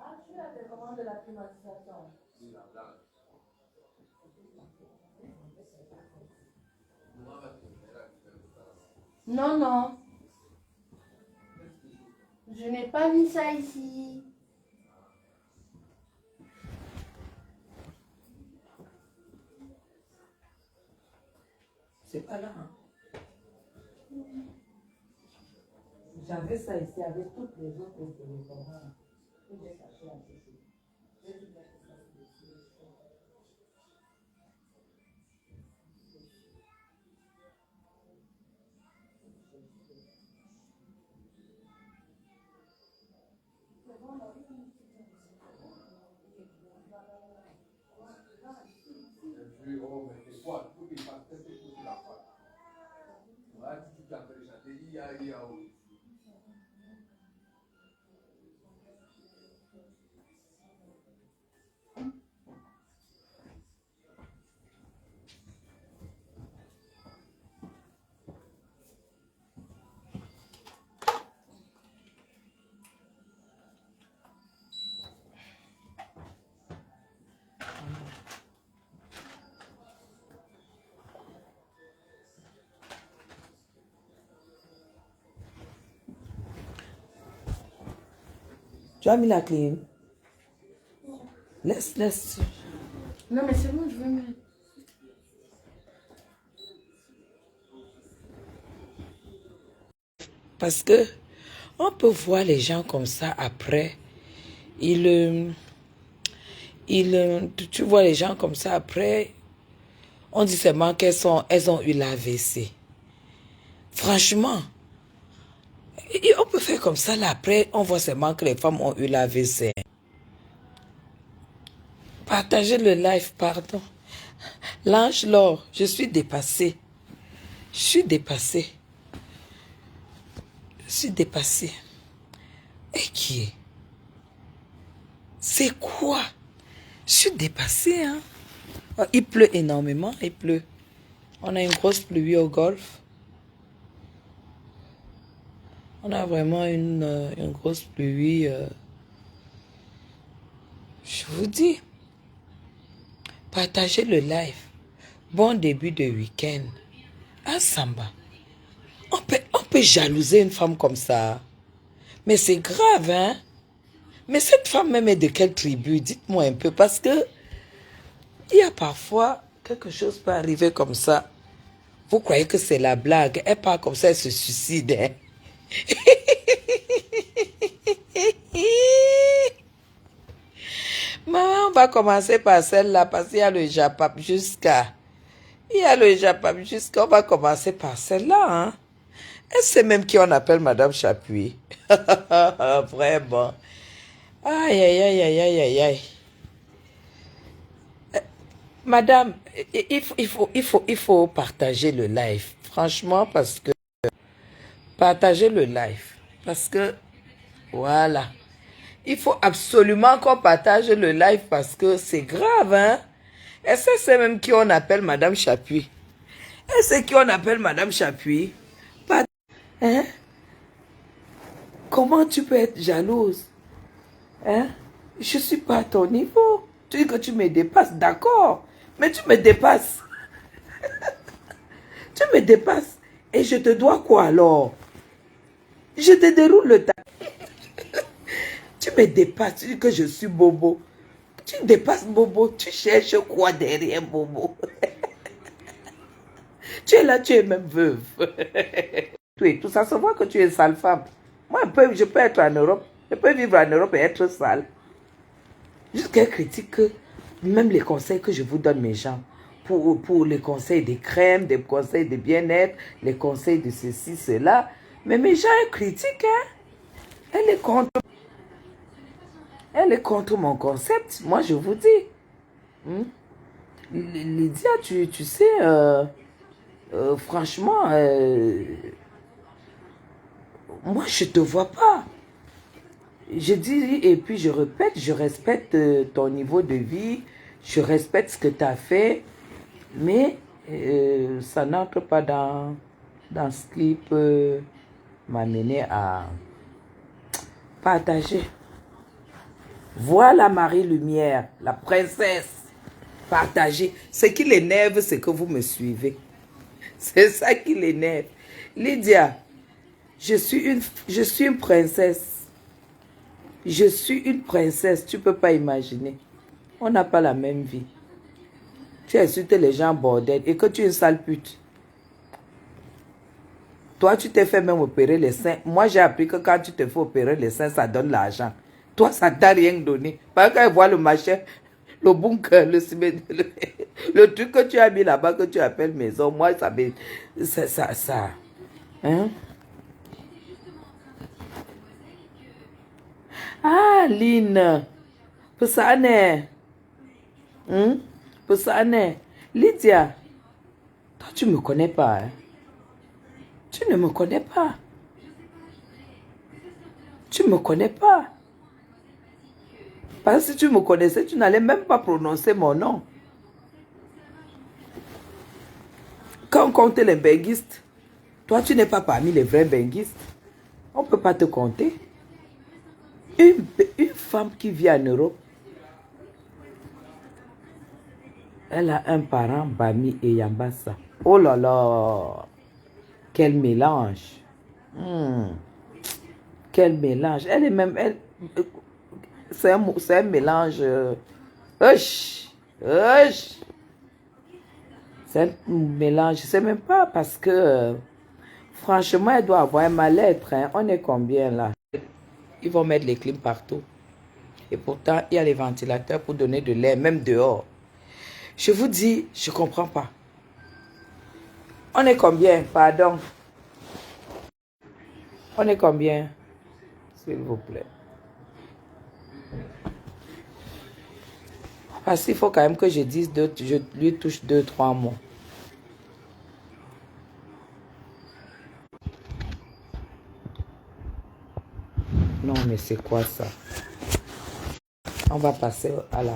Ah, tu as des commandes de la climatisation. Non, non. Je n'ai pas mis ça ici. C'est pas là. Hein. J'avais ça ici avec toutes les autres téléphones. J'ai caché un peu. Tu as mis la clé? Laisse. Non, mais c'est bon, je veux mettre. Parce que on peut voir les gens comme ça après. Tu vois les gens comme ça après. On dit seulement elles ont eu l'AVC. Franchement, on peut faire comme ça là. Après, on voit seulement que les femmes ont eu l'AVC. Partagez le live, pardon. L'ange Laure, je suis dépassée. Je suis dépassée. Et qui est? C'est quoi? Je suis dépassée, hein? Oh, il pleut énormément, il pleut. On a une grosse pluie au golfe. On a vraiment une grosse pluie. Je vous dis, partagez le live. Bon début de week-end. Ah, Samba. On peut jalouser une femme comme ça. Mais c'est grave, hein? Mais cette femme même est de quelle tribu? Dites-moi un peu. Parce que il y a parfois quelque chose peut arriver comme ça. Vous croyez que c'est la blague? Elle part comme ça, elle se suicide. Hein? Maman, on va commencer par celle-là parce qu'il y a le Japap jusqu'à... On va commencer par celle-là. Hein? Elle sait même qui on appelle Madame Chapuis. Vraiment. Aïe, aïe, aïe, aïe, aïe, aïe, aïe. Madame, il faut partager le live. Franchement, parce que... Partager le live. Parce que... Voilà. Il faut absolument qu'on partage le live parce que c'est grave, hein. Est-ce que c'est même qui on appelle Madame Chapuis? Est-ce qui on appelle Madame Chapuis? Pas... Hein? Comment tu peux être jalouse? Hein? Je suis pas à ton niveau. Tu dis que tu me dépasses, d'accord. Mais tu me dépasses. Tu me dépasses. Et je te dois quoi alors? Je te déroule le tas. Tu me dépasses, tu dis que je suis Bobo. Tu dépasses Bobo, tu cherches quoi derrière Bobo? Tu es là, tu es même veuve. Tout ça se voit que tu es une sale femme. Moi, je peux être en Europe, je peux vivre en Europe et être sale. Jusqu'à critique même les conseils que je vous donne, mes gens. Pour les conseils des crèmes, des conseils de bien-être, les conseils de ceci, cela. Mais mes gens, elles critiquent, hein? Elle est contre mon concept. Moi, je vous dis. Lydia, tu sais, franchement, moi, je te vois pas. Je dis, et puis je répète, je respecte ton niveau de vie. Je respecte ce que tu as fait. Mais ça n'entre pas dans ce qui peut m'amener à partager. Voilà Marie-Lumière, la princesse. Partager. Ce qui l'énerve, c'est que vous me suivez. C'est ça qui l'énerve. Lydia, je suis une princesse. Je suis une princesse, tu ne peux pas imaginer. On n'a pas la même vie. Tu insultes les gens bordel et que tu es une sale pute. Toi, tu t'es fait même opérer les seins. Moi, j'ai appris que quand tu te fais opérer les seins, ça donne l'argent. Toi, ça t'a rien donné. Parce qu'elle voit le machin, le bunker, le truc que tu as mis là-bas, que tu appelles maison, moi, ça. Hein? Ah, Lynn. Pour ça, pour ça, Lydia, toi, tu ne me connais pas. Hein? Tu ne me connais pas. Tu ne me connais pas. Parce que si tu me connaissais, tu n'allais même pas prononcer mon nom. Quand on compte les benguistes, toi, tu n'es pas parmi les vrais benguistes. On ne peut pas te compter. Une femme qui vit en Europe, elle a un parent, Bami et Yambassa. Oh là là, quel mélange. Quel mélange. Elle est même... c'est un mélange... c'est un mélange. Je ne sais même pas parce que... franchement, elle doit avoir un mal-être. Hein. On est combien là? Ils vont mettre les clims partout. Et pourtant, il y a les ventilateurs pour donner de l'air, même dehors. Je vous dis, je ne comprends pas. On est combien? Pardon. On est combien? S'il vous plaît. Parce qu'il faut quand même que je dise, je lui touche 2-3 mots. Non, mais c'est quoi ça? On va passer à la...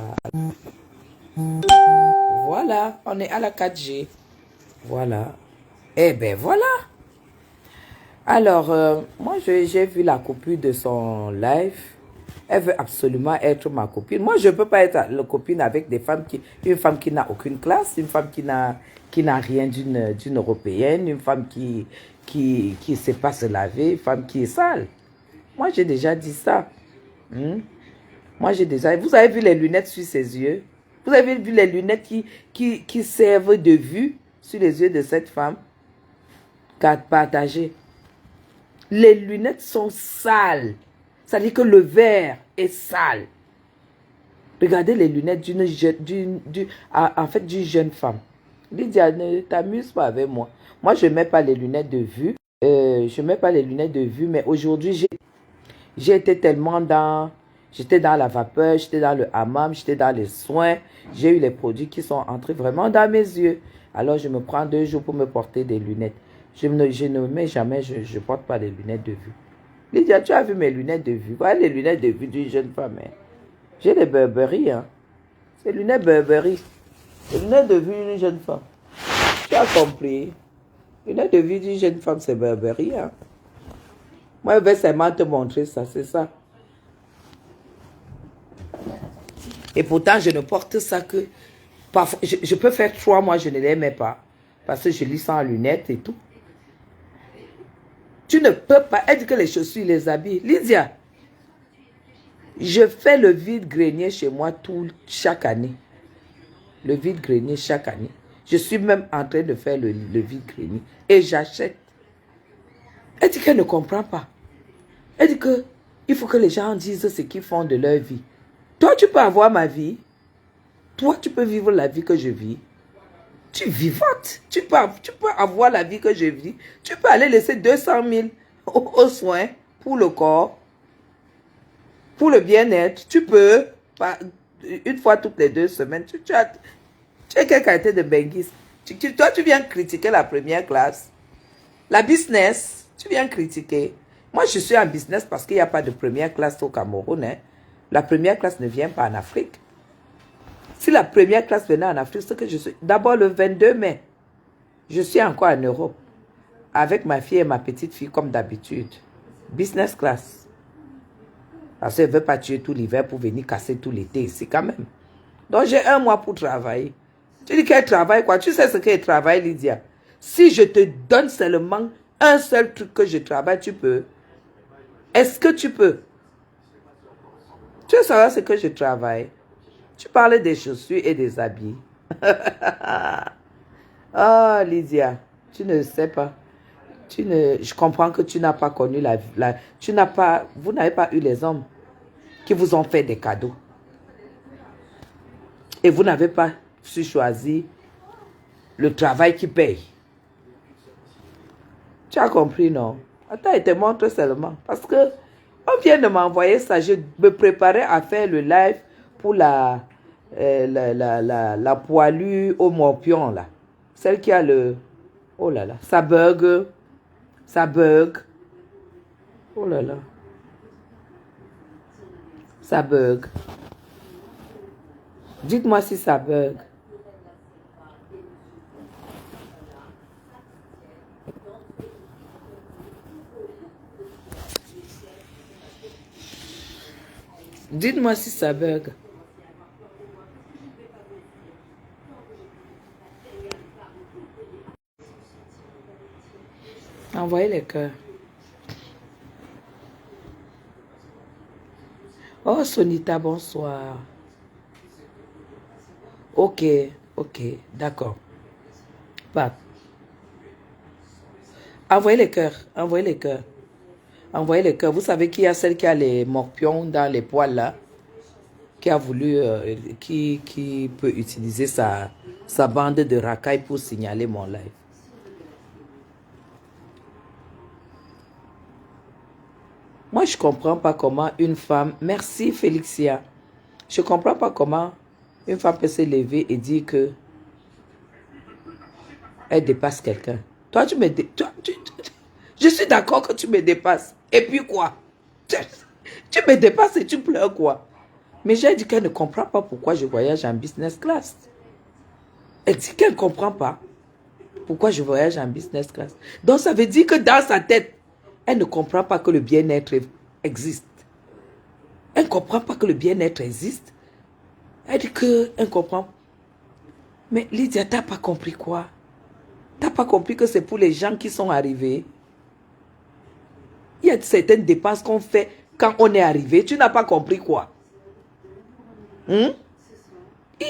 Voilà, on est à la 4G. Voilà. Eh ben voilà. Alors, moi, j'ai vu la copine de son live. Elle veut absolument être ma copine. Moi, je ne peux pas être la copine avec des femmes une femme qui n'a aucune classe, une femme qui n'a rien d'une européenne, une femme qui ne sait pas se laver, une femme qui est sale. Moi, j'ai déjà dit ça. Moi, j'ai déjà... Vous avez vu les lunettes sur ses yeux? Vous avez vu les lunettes qui servent de vue sur les yeux de cette femme? Partagez. Les lunettes sont sales. Ça veut dire que le verre est sale. Regardez les lunettes d'une jeune femme. Lydia, ne t'amuse pas avec moi. Moi, je ne mets pas les lunettes de vue. Mais aujourd'hui, j'ai été tellement dans... J'étais dans la vapeur, j'étais dans le hammam, j'étais dans les soins. J'ai eu les produits qui sont entrés vraiment dans mes yeux. Alors, je me prends 2 jours pour me porter des lunettes. Je ne mets jamais, je ne porte pas les lunettes de vue. Lydia, tu as vu mes lunettes de vue? Voilà les lunettes de vue d'une jeune femme. Hein. J'ai des Burberry. Hein. C'est lunettes Burberry. Les lunettes de vue d'une jeune femme. Tu as compris? Les lunettes de vue d'une jeune femme, c'est Burberry. Hein. Moi, je vais seulement te montrer ça, c'est ça. Et pourtant, je ne porte ça que... Parfois, je peux faire 3 mois, je ne les mets pas. Parce que je lis ça en lunettes et tout. Tu ne peux pas... Elle dit que les chaussures, les habits. Lydia, je fais le vide-grenier chez moi chaque année. Le vide-grenier chaque année. Je suis même en train de faire le vide-grenier. Et j'achète. Elle dit qu'elle ne comprend pas. Elle dit que il faut que les gens disent ce qu'ils font de leur vie. Toi, tu peux avoir ma vie. Toi, tu peux vivre la vie que je vis. Tu vivotes. Tu peux avoir la vie que je vis. Tu peux aller laisser 200 000 aux soins pour le corps, pour le bien-être. Tu peux, une fois toutes les 2 semaines, tu as quelle qualité de benguiste? Toi, tu viens critiquer la première classe. La business, tu viens critiquer. Moi, je suis en business parce qu'il n'y a pas de première classe au Cameroun. Hein. La première classe ne vient pas en Afrique. Si la première classe venait en Afrique, c'est que je suis... D'abord le 22 mai, je suis encore en Europe. Avec ma fille et ma petite fille comme d'habitude. Business class. Parce qu'elle ne veut pas tuer tout l'hiver pour venir casser tout l'été ici quand même. Donc j'ai 1 mois pour travailler. Tu dis qu'elle travaille quoi? Tu sais ce qu'elle travaille, Lydia? Si je te donne seulement un seul truc que je travaille, tu peux? Est-ce que tu peux? Tu veux savoir ce que je travaille? Tu parlais des chaussures et des habits. Ah, Lydia, tu ne sais pas. Je comprends que tu n'as pas connu vous n'avez pas eu les hommes qui vous ont fait des cadeaux. Et vous n'avez pas su choisir le travail qui paye. Tu as compris, non? Attends, il te montre seulement. Parce que on vient de m'envoyer ça. Je me préparais à faire le live pour la poilue au morpion, là. Celle qui a le... Oh là là, ça bug. Ça bug. Oh là là. Ça bug. Dites-moi si ça bug. Dites-moi si ça bug. Envoyez les cœurs. Oh, Sonita, bonsoir. Ok, d'accord. Pas. Envoyez les cœurs, envoyez les cœurs. Envoyez les cœurs. Vous savez qu'il y a celle qui a les morpions dans les poils là, qui a voulu, qui peut utiliser sa bande de racaille pour signaler mon live. Moi, je ne comprends pas comment une femme... Merci, Félixia. Je ne comprends pas comment une femme peut se lever et dire que elle dépasse quelqu'un. Toi, tu me... Je suis d'accord que tu me dépasses. Et puis quoi? Tu me dépasses et tu pleures quoi? Mais j'ai dit qu'elle ne comprend pas pourquoi je voyage en business class. Elle dit qu'elle ne comprend pas pourquoi je voyage en business class. Donc, ça veut dire que dans sa tête, elle ne comprend pas que le bien-être existe. Elle ne comprend pas que le bien-être existe. Elle dit qu'elle comprend. Mais Lydia, tu n'as pas compris quoi? Tu n'as pas compris que c'est pour les gens qui sont arrivés. Il y a certaines dépenses qu'on fait quand on est arrivé. Tu n'as pas compris quoi? Il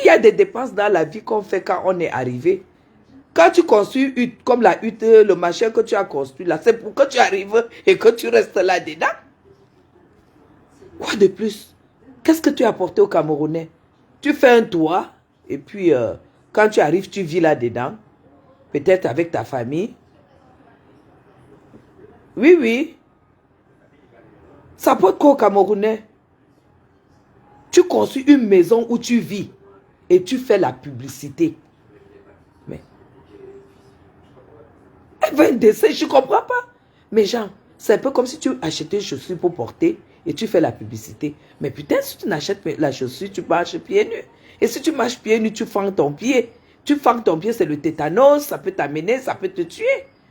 y a des dépenses dans la vie qu'on fait quand on est arrivé. Quand tu construis comme la hutte, le machin que tu as construit là, c'est pour que tu arrives et que tu restes là-dedans. Quoi de plus? Qu'est-ce que tu as apporté aux Camerounais? Tu fais un toit et puis quand tu arrives, tu vis là-dedans. Peut-être avec ta famille. Oui, oui. Ça apporte quoi aux Camerounais? Tu construis une maison où tu vis et tu fais la publicité. Mais elle veut un dessin, je ne comprends pas. Mais genre, c'est un peu comme si tu achetais une chaussure pour porter et tu fais la publicité. Mais putain, si tu n'achètes pas la chaussure, tu marches pieds nus. Et si tu marches pieds nus, tu fends ton pied. Tu fends ton pied, c'est le tétanos, ça peut t'amener, ça peut te tuer.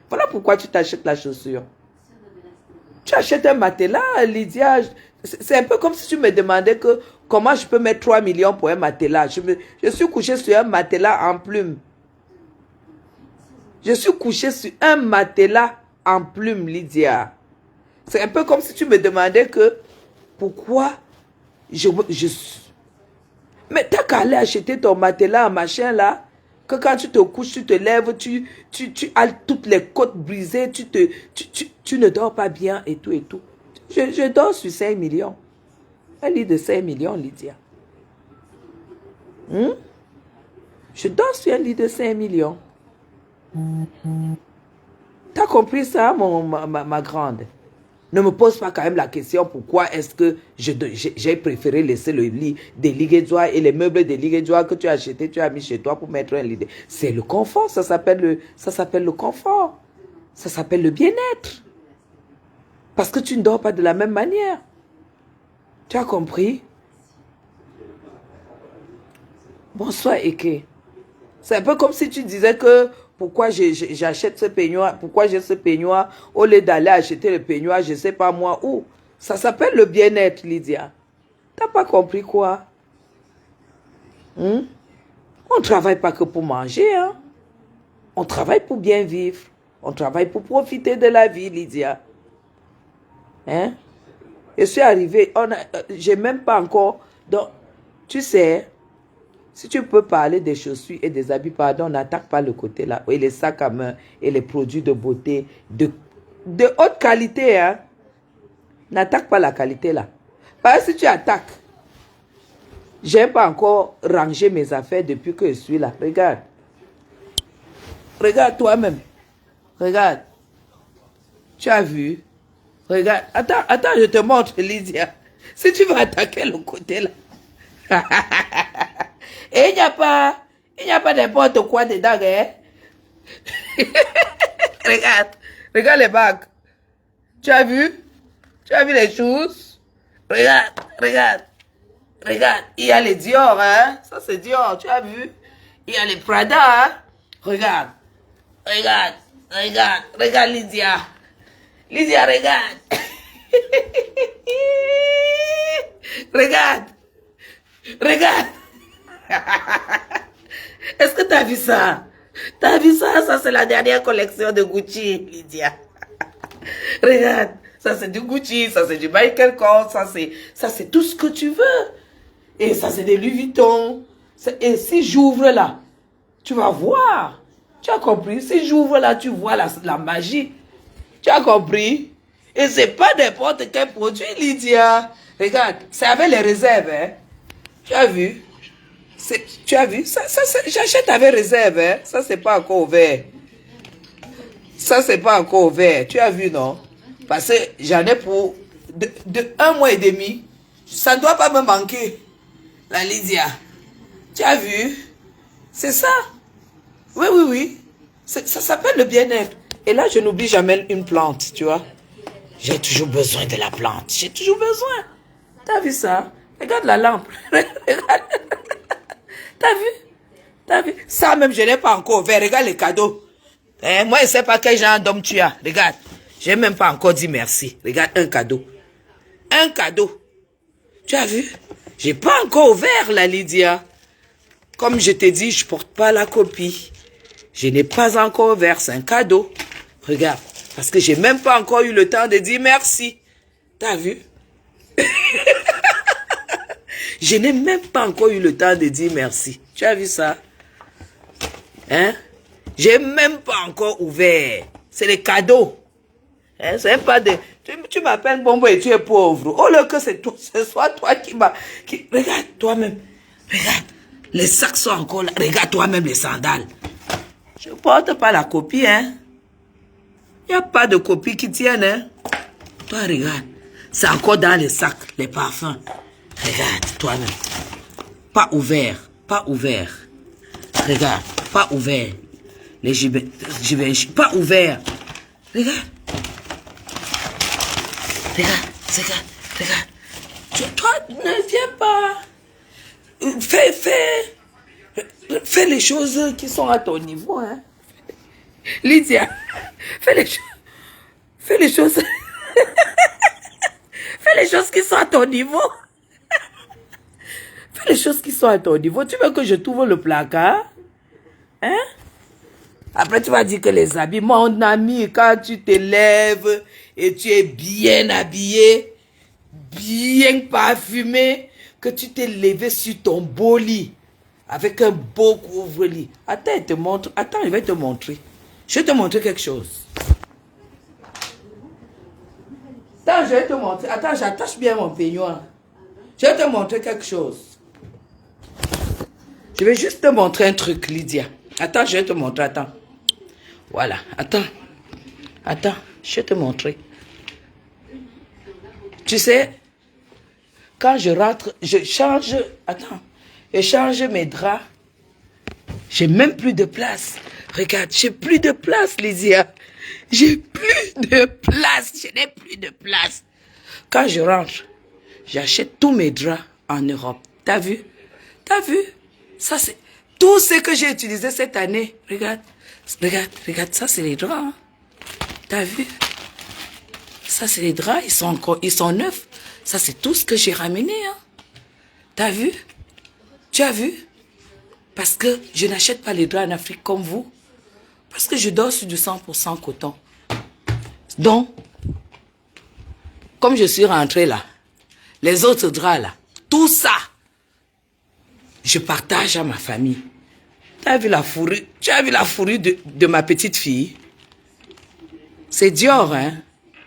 Voilà pourquoi tu t'achètes la chaussure. Tu achètes un matelas, Lydia. C'est un peu comme si tu me demandais que comment je peux mettre 3 millions pour un matelas. Je suis couché sur un matelas en plume. Je suis couché sur un matelas en plume, Lydia. C'est un peu comme si tu me demandais que pourquoi mais t'as qu'à aller acheter ton matelas en machin là, que quand tu te couches, tu te lèves, tu as toutes les côtes brisées, tu ne dors pas bien et tout et tout. Je dors sur 5 millions. Un lit de 5 millions, Lydia. Je dors sur un lit de 5 millions. T'as compris ça, ma grande? Ne me pose pas quand même la question pourquoi est-ce que j'ai préféré laisser le lit des Liguédois et les meubles des Liguédois que tu as achetés, tu as mis chez toi pour mettre un lit. C'est le confort, ça s'appelle le confort. Ça s'appelle le bien-être. Parce que tu ne dors pas de la même manière. Tu as compris? Bonsoir, Eke. C'est un peu comme si tu disais que pourquoi j'achète ce peignoir, pourquoi j'ai ce peignoir, au lieu d'aller acheter le peignoir, je ne sais pas moi où. Ça s'appelle le bien-être, Lydia. T'as pas compris quoi? On ne travaille pas que pour manger, hein. On travaille pour bien vivre. On travaille pour profiter de la vie, Lydia. Hein? Je suis arrivée, j'ai même pas encore... Donc, tu sais, si tu peux parler des chaussures et des habits, pardon, n'attaque pas le côté là. Et les sacs à main et les produits de beauté de haute qualité, hein. N'attaque pas la qualité là. Parce que si tu attaques, j'ai pas encore rangé mes affaires depuis que je suis là. Regarde. Regarde toi-même. Regarde. Tu as vu? Regarde. Attends, je te montre, Lydia. Si tu veux attaquer le côté là. Et il n'y a pas n'importe quoi dedans, hein? Regarde les bagues. Tu as vu? Tu as vu les choses? Regarde. Il y a les Dior, hein? Ça c'est Dior, tu as vu? Il y a les Prada, hein? Regarde Lydia. Lydia, regarde. Regarde. Est-ce que tu as vu ça? T'as vu ça? Ça, c'est la dernière collection de Gucci, Lydia. Regarde, ça c'est du Gucci, ça c'est du Michael Kors, ça c'est tout ce que tu veux. Et ça c'est des Louis Vuitton. Et si j'ouvre là, tu vas voir. Tu as compris? Si j'ouvre là, tu vois la magie. Tu as compris? Et c'est pas n'importe quel produit, Lydia. Regarde, c'est avec les réserves, hein. Tu as vu? Tu as vu? Ça j'achète avec réserve, hein. Ça, c'est pas encore ouvert. Ça, c'est pas encore ouvert. Tu as vu, non? Parce que j'en ai pour de 1 mois et demi. Ça ne doit pas me manquer. La Lydia. Tu as vu? C'est ça. Oui. Ça s'appelle le bien-être. Et là, je n'oublie jamais une plante, tu vois. J'ai toujours besoin de la plante. J'ai toujours besoin. T'as vu ça? Regarde la lampe. Regarde. T'as vu? Ça même, je n'ai pas encore ouvert. Regarde les cadeaux. Moi, je ne sais pas quel genre d'homme tu as. Regarde. Je n'ai même pas encore dit merci. Regarde, un cadeau. Un cadeau. Tu as vu? J'ai pas encore ouvert, la Lydia. Comme je t'ai dit, je porte pas la copie. Je n'ai pas encore ouvert. C'est un cadeau. Regarde. Parce que j'ai même pas encore eu le temps de dire merci. T'as vu? Je n'ai même pas encore eu le temps de dire merci. Tu as vu ça? Hein? J'ai même pas encore ouvert. C'est les cadeaux. Hein? C'est pas des... Tu m'appelles Bombo et tu es pauvre. Oh là que ce soit toi qui m'a... Regarde toi-même. Regarde. Les sacs sont encore là. Regarde toi-même les sandales. Je porte pas la copie, hein. Il n'y a pas de copie qui tienne, hein. Toi, regarde. C'est encore dans les sacs, les parfums. Regarde, toi-même. Pas ouvert. Regarde, pas ouvert. Les gibets, pas ouvert. Regarde. Toi, ne viens pas. Fais les choses qui sont à ton niveau, hein. Lydia, fais les choses. Fais les choses qui sont à ton niveau. Fais les choses qui sont à ton niveau. Tu veux que je t'ouvre le placard? Hein? Après, tu vas dire que les habits, mon ami, quand tu te lèves et tu es bien habillé, bien parfumé, que tu t'es levé sur ton beau lit, avec un beau couvre-lit. Attends, je vais te montrer. Je vais te montrer quelque chose. Attends, je vais te montrer. Attends, j'attache bien mon peignoir. Je vais te montrer quelque chose. Je vais juste te montrer un truc, Lydia. Attends, je vais te montrer, attends. Voilà, attends, je vais te montrer. Tu sais, quand je rentre, je change mes draps. J'ai même plus de place. Regarde, j'ai plus de place, Lydia. J'ai plus de place, je n'ai plus de place. Quand je rentre, j'achète tous mes draps en Europe. T'as vu? Ça, c'est tout ce que j'ai utilisé cette année. Regarde, regarde, regarde. Ça, c'est les draps. Hein. T'as vu? Ça, c'est les draps. Ils sont neufs. Ça, c'est tout ce que j'ai ramené. Hein. T'as vu? Tu as vu? Parce que je n'achète pas les draps en Afrique comme vous. Parce que je dors sur du 100% coton. Donc, comme je suis rentrée là, les autres draps là, tout ça, je partage à ma famille. Tu as vu la fourrure? Tu as vu la fourrure de ma petite fille? C'est Dior, hein?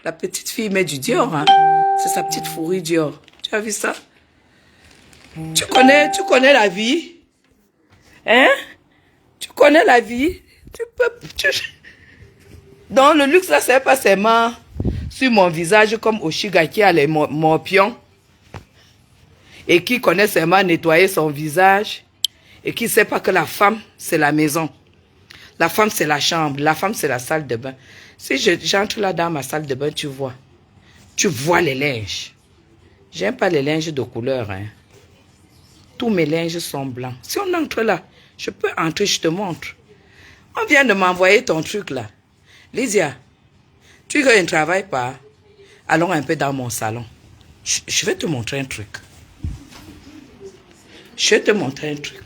La petite fille met du Dior, hein? C'est sa petite fourrure Dior. Tu as vu ça? Tu connais la vie? Hein? Tu connais la vie? Donc le luxe là, c'est pas seulement sur mon visage comme Oshiga qui a les morpions et qui connaît seulement nettoyer son visage et qui sait pas que la femme, c'est la maison. La femme, c'est la chambre. La femme, c'est la salle de bain. Si j'entre là dans ma salle de bain, tu vois. Tu vois les linges. J'aime pas les linges de couleur. Hein. Tous mes linges sont blancs. Si on entre là, je peux entrer, je te montre. On vient de m'envoyer ton truc là. Lydia, tu veux que je ne travaille pas? Allons un peu dans mon salon. Je vais te montrer un truc. Je vais te montrer un truc.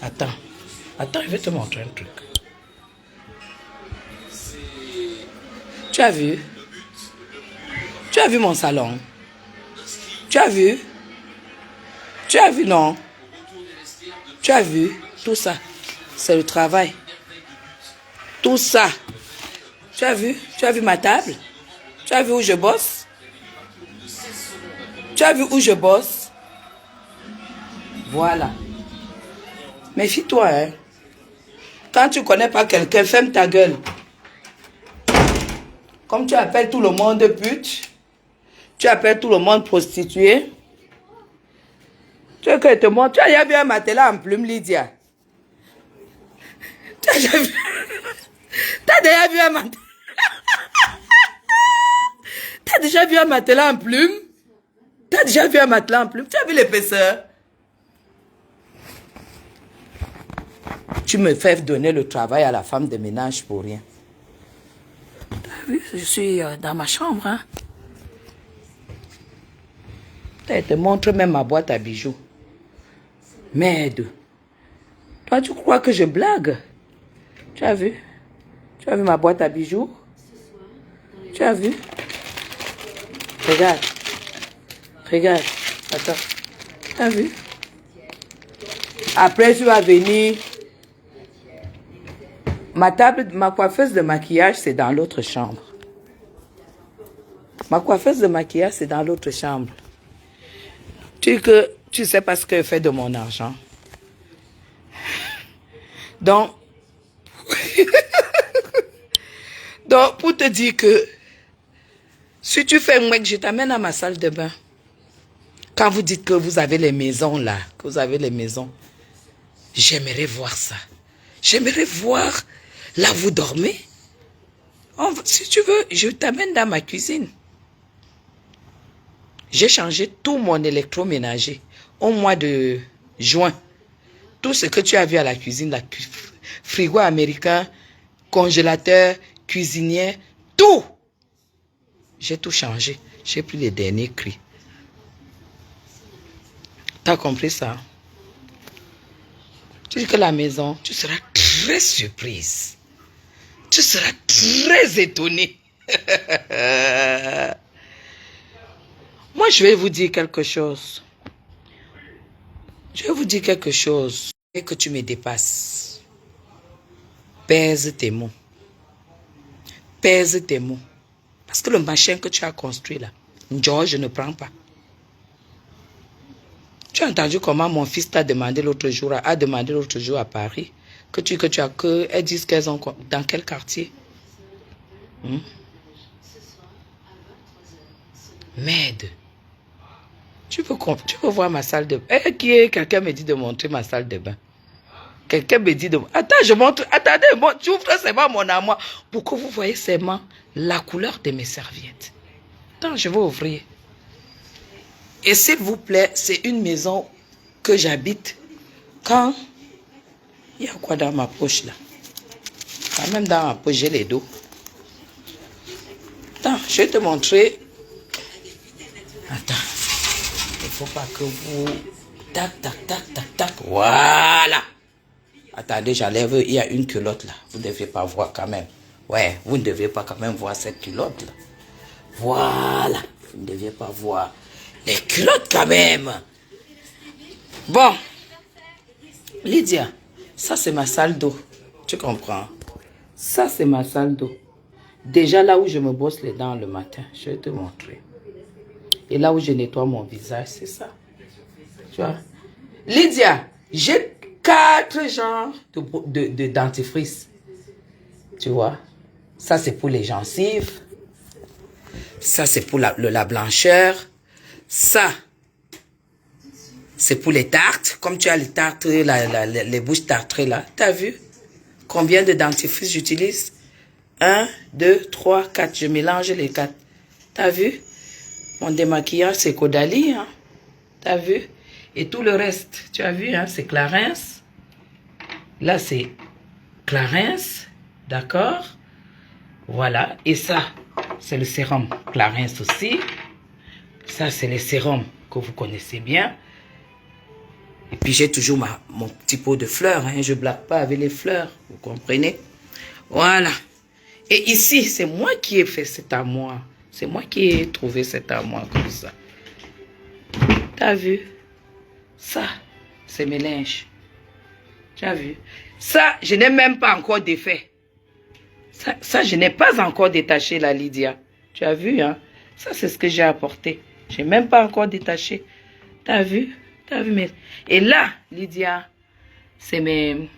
Attends. Attends, je vais te montrer un truc. Tu as vu? Tu as vu mon salon? Tu as vu? Tu as vu, non? Tu as vu? Tout ça, c'est le travail. Tout ça. Tu as vu? Tu as vu ma table? Tu as vu où je bosse? Tu as vu où je bosse? Voilà. Méfie-toi, hein. Quand tu ne connais pas quelqu'un, ferme ta gueule. Comme tu appelles tout le monde pute, tu appelles tout le monde prostituée. Tu veux que je te montre? Tu as déjà vu un matelas en plume, Lydia? Tu as déjà vu? Tu as déjà vu un matelas? Tu as déjà vu un matelas en plume? Tu as déjà vu un matelas en plume? Tu as vu l'épaisseur? Tu me fais donner le travail à la femme de ménage pour rien. Tu as vu? Je suis dans ma chambre. Hein? Je te montre même ma boîte à bijoux. Merde. Toi, tu crois que je blague? Tu as vu? Tu as vu ma boîte à bijoux? Tu as vu? Regarde. Regarde. Attends. Tu as vu? Après, tu vas venir. Ma table, ma coiffeuse de maquillage, c'est dans l'autre chambre. Ma coiffeuse de maquillage, c'est dans l'autre chambre. Tu sais pas ce que je fais de mon argent. Donc, donc, pour te dire que si tu fais un mec, je t'amène à ma salle de bain. Quand vous dites que vous avez les maisons là, que vous avez les maisons, j'aimerais voir ça. J'aimerais voir là vous dormez. Si tu veux, je t'amène dans ma cuisine. J'ai changé tout mon électroménager au mois de juin. Tout ce que tu as vu à la cuisine, la frigo américain, congélateur, cuisinière, tout. J'ai tout changé. J'ai pris les derniers cris. T'as compris ça? Tu dis que la maison, tu seras très surprise. Tu seras très étonné. Moi, je vais vous dire quelque chose. Je vais vous dire quelque chose. Et que tu me dépasses. Pèse tes mots. Pèse tes mots. Parce que le machin que tu as construit là, George, je ne prends pas. Tu as entendu comment mon fils t'a demandé l'autre jour, à Paris, elles disent qu'elles ont dans quel quartier? Merde. Tu peux voir ma salle de bain. Quelqu'un me dit de montrer ma salle de bain. Quelqu'un me dit de... Attends, je montre. Attendez, tu ouvres seulement mon armoire pour que vous voyez seulement la couleur de mes serviettes. Attends, je vais ouvrir. Et s'il vous plaît, c'est une maison que j'habite quand... Il y a quoi dans ma poche là? Quand même dans ma poche, j'ai les dos. Attends, je vais te montrer. Attends. Il ne faut pas que vous... Tac, tac, tac, tac, tac. Voilà. Attendez, j'enlève. Il y a une culotte là. Vous ne devez pas voir quand même. Ouais, vous ne devez pas quand même voir cette culotte là. Voilà. Vous ne deviez pas voir les culottes quand même. Bon. Lydia, ça c'est ma salle d'eau. Tu comprends? Ça c'est ma salle d'eau. Déjà là où je me brosse les dents le matin, je vais te montrer. Et là où je nettoie mon visage, c'est ça. Tu vois? Lydia, j'ai 4 genres de dentifrice. Tu vois? Ça c'est pour les gencives. Ça c'est pour la blancheur. Ça, c'est pour les tartes. Comme tu as les tartes, les bouches tartrées là. T'as vu combien de dentifrice j'utilise? 1, 2, 3, 4. Je mélange les 4. T'as vu? Mon démaquillage, c'est Caudalie. Hein? T'as vu? Et tout le reste, tu as vu, hein? C'est Clarins. Là, c'est Clarins. D'accord? Voilà. Et ça, c'est le sérum Clarins aussi. Ça, c'est les sérums que vous connaissez bien. Et puis, j'ai toujours mon petit pot de fleurs. Hein? Je ne blague pas avec les fleurs. Vous comprenez? Voilà. Et ici, c'est moi qui ai fait cet armoire. C'est moi qui ai trouvé cet armoire comme ça. T'as vu? Ça, c'est mes linges. Tu as vu? Ça, je n'ai même pas encore défait. Ça, je n'ai pas encore détaché la Lydia. Tu as vu, hein? Ça, c'est ce que j'ai apporté. Je n'ai même pas encore détaché. T'as vu? T'as vu mes... Et là, Lydia, c'est mes...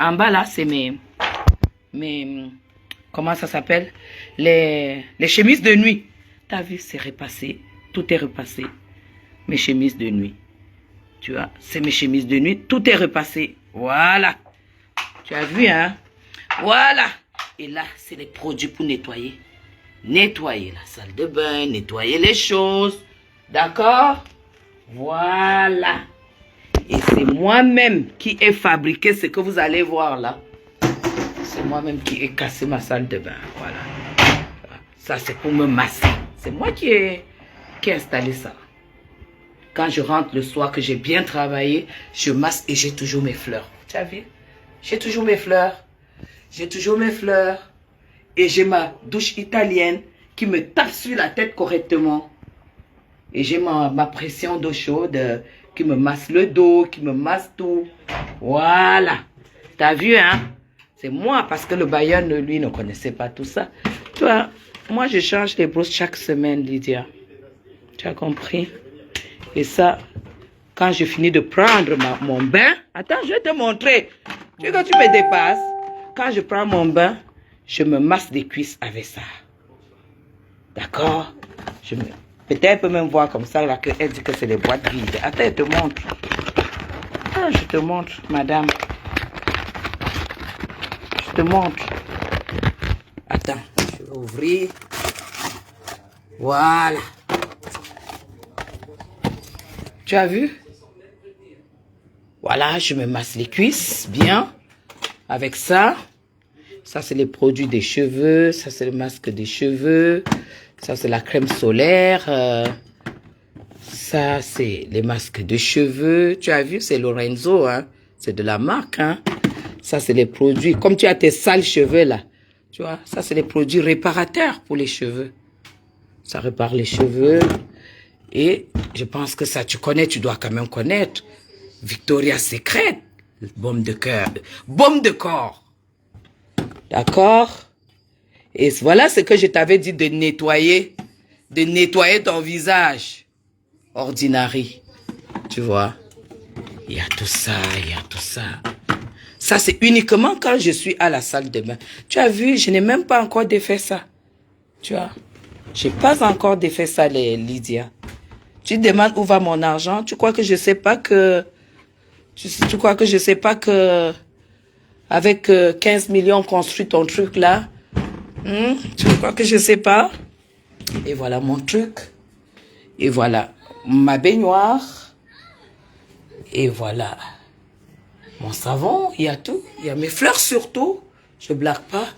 En bas, là, c'est mes... Comment ça s'appelle? Les chemises de nuit. T'as vu, c'est repassé. Tout est repassé. Mes chemises de nuit. Tu vois, c'est mes chemises de nuit. Tout est repassé. Voilà. Tu as vu, hein? Voilà. Et là, c'est les produits pour nettoyer. Nettoyer la salle de bain, nettoyer les choses. D'accord? Voilà. Et c'est moi-même qui ai fabriqué ce que vous allez voir là. C'est moi-même qui ai cassé ma salle de bain. Voilà. Ça, c'est pour me masser. C'est moi qui ai installé ça. Quand je rentre le soir, que j'ai bien travaillé, je masse et j'ai toujours mes fleurs. Tu as vu? J'ai toujours mes fleurs. J'ai toujours mes fleurs. Et j'ai ma douche italienne qui me tape sur la tête correctement. Et j'ai ma pression d'eau chaude qui me masse le dos, qui me masse tout. Voilà. T'as vu, hein? C'est moi, parce que le Bayern, lui, ne connaissait pas tout ça. Tu vois, moi, je change les brosses chaque semaine, Lydia. Tu as compris? Et ça, quand je finis de prendre mon bain... Attends, je vais te montrer. Tu veux que tu me dépasses? Quand je prends mon bain, je me masse les cuisses avec ça. D'accord? Peut-être elle peut même voir comme ça, là, qu'elle dit que c'est les boîtes vides. Attends, je te montre. Ah, je te montre, madame. Je te montre. Attends, je vais ouvrir. Voilà. Tu as vu? Voilà, je me masse les cuisses, bien. Avec ça. Ça, c'est les produits des cheveux. Ça, c'est le masque des cheveux. Ça, c'est la crème solaire. Ça, c'est les masques de cheveux. Tu as vu, c'est Lorenzo, hein. C'est de la marque, hein. Ça, c'est les produits. Comme tu as tes sales cheveux, là. Tu vois, ça, c'est les produits réparateurs pour les cheveux. Ça répare les cheveux. Et je pense que ça, tu connais, tu dois quand même connaître. Victoria's Secret. Baume de cœur. Baume de corps. D'accord? Et voilà ce que je t'avais dit de nettoyer. De nettoyer ton visage. Ordinary. Tu vois? Il y a tout ça, il y a tout ça. Ça, c'est uniquement quand je suis à la salle de bain. Tu as vu, je n'ai même pas encore défait ça. Tu vois? Je n'ai pas encore défait ça, Lydia. Tu te demandes où va mon argent? Tu crois que je sais pas que... Tu crois que je sais pas que... Avec 15 millions construit ton truc là? Tu crois que je sais pas? Et voilà mon truc. Et voilà. ma baignoire. Et voilà. Mon savon, il y a tout. Il y a mes fleurs surtout. Je ne blague pas.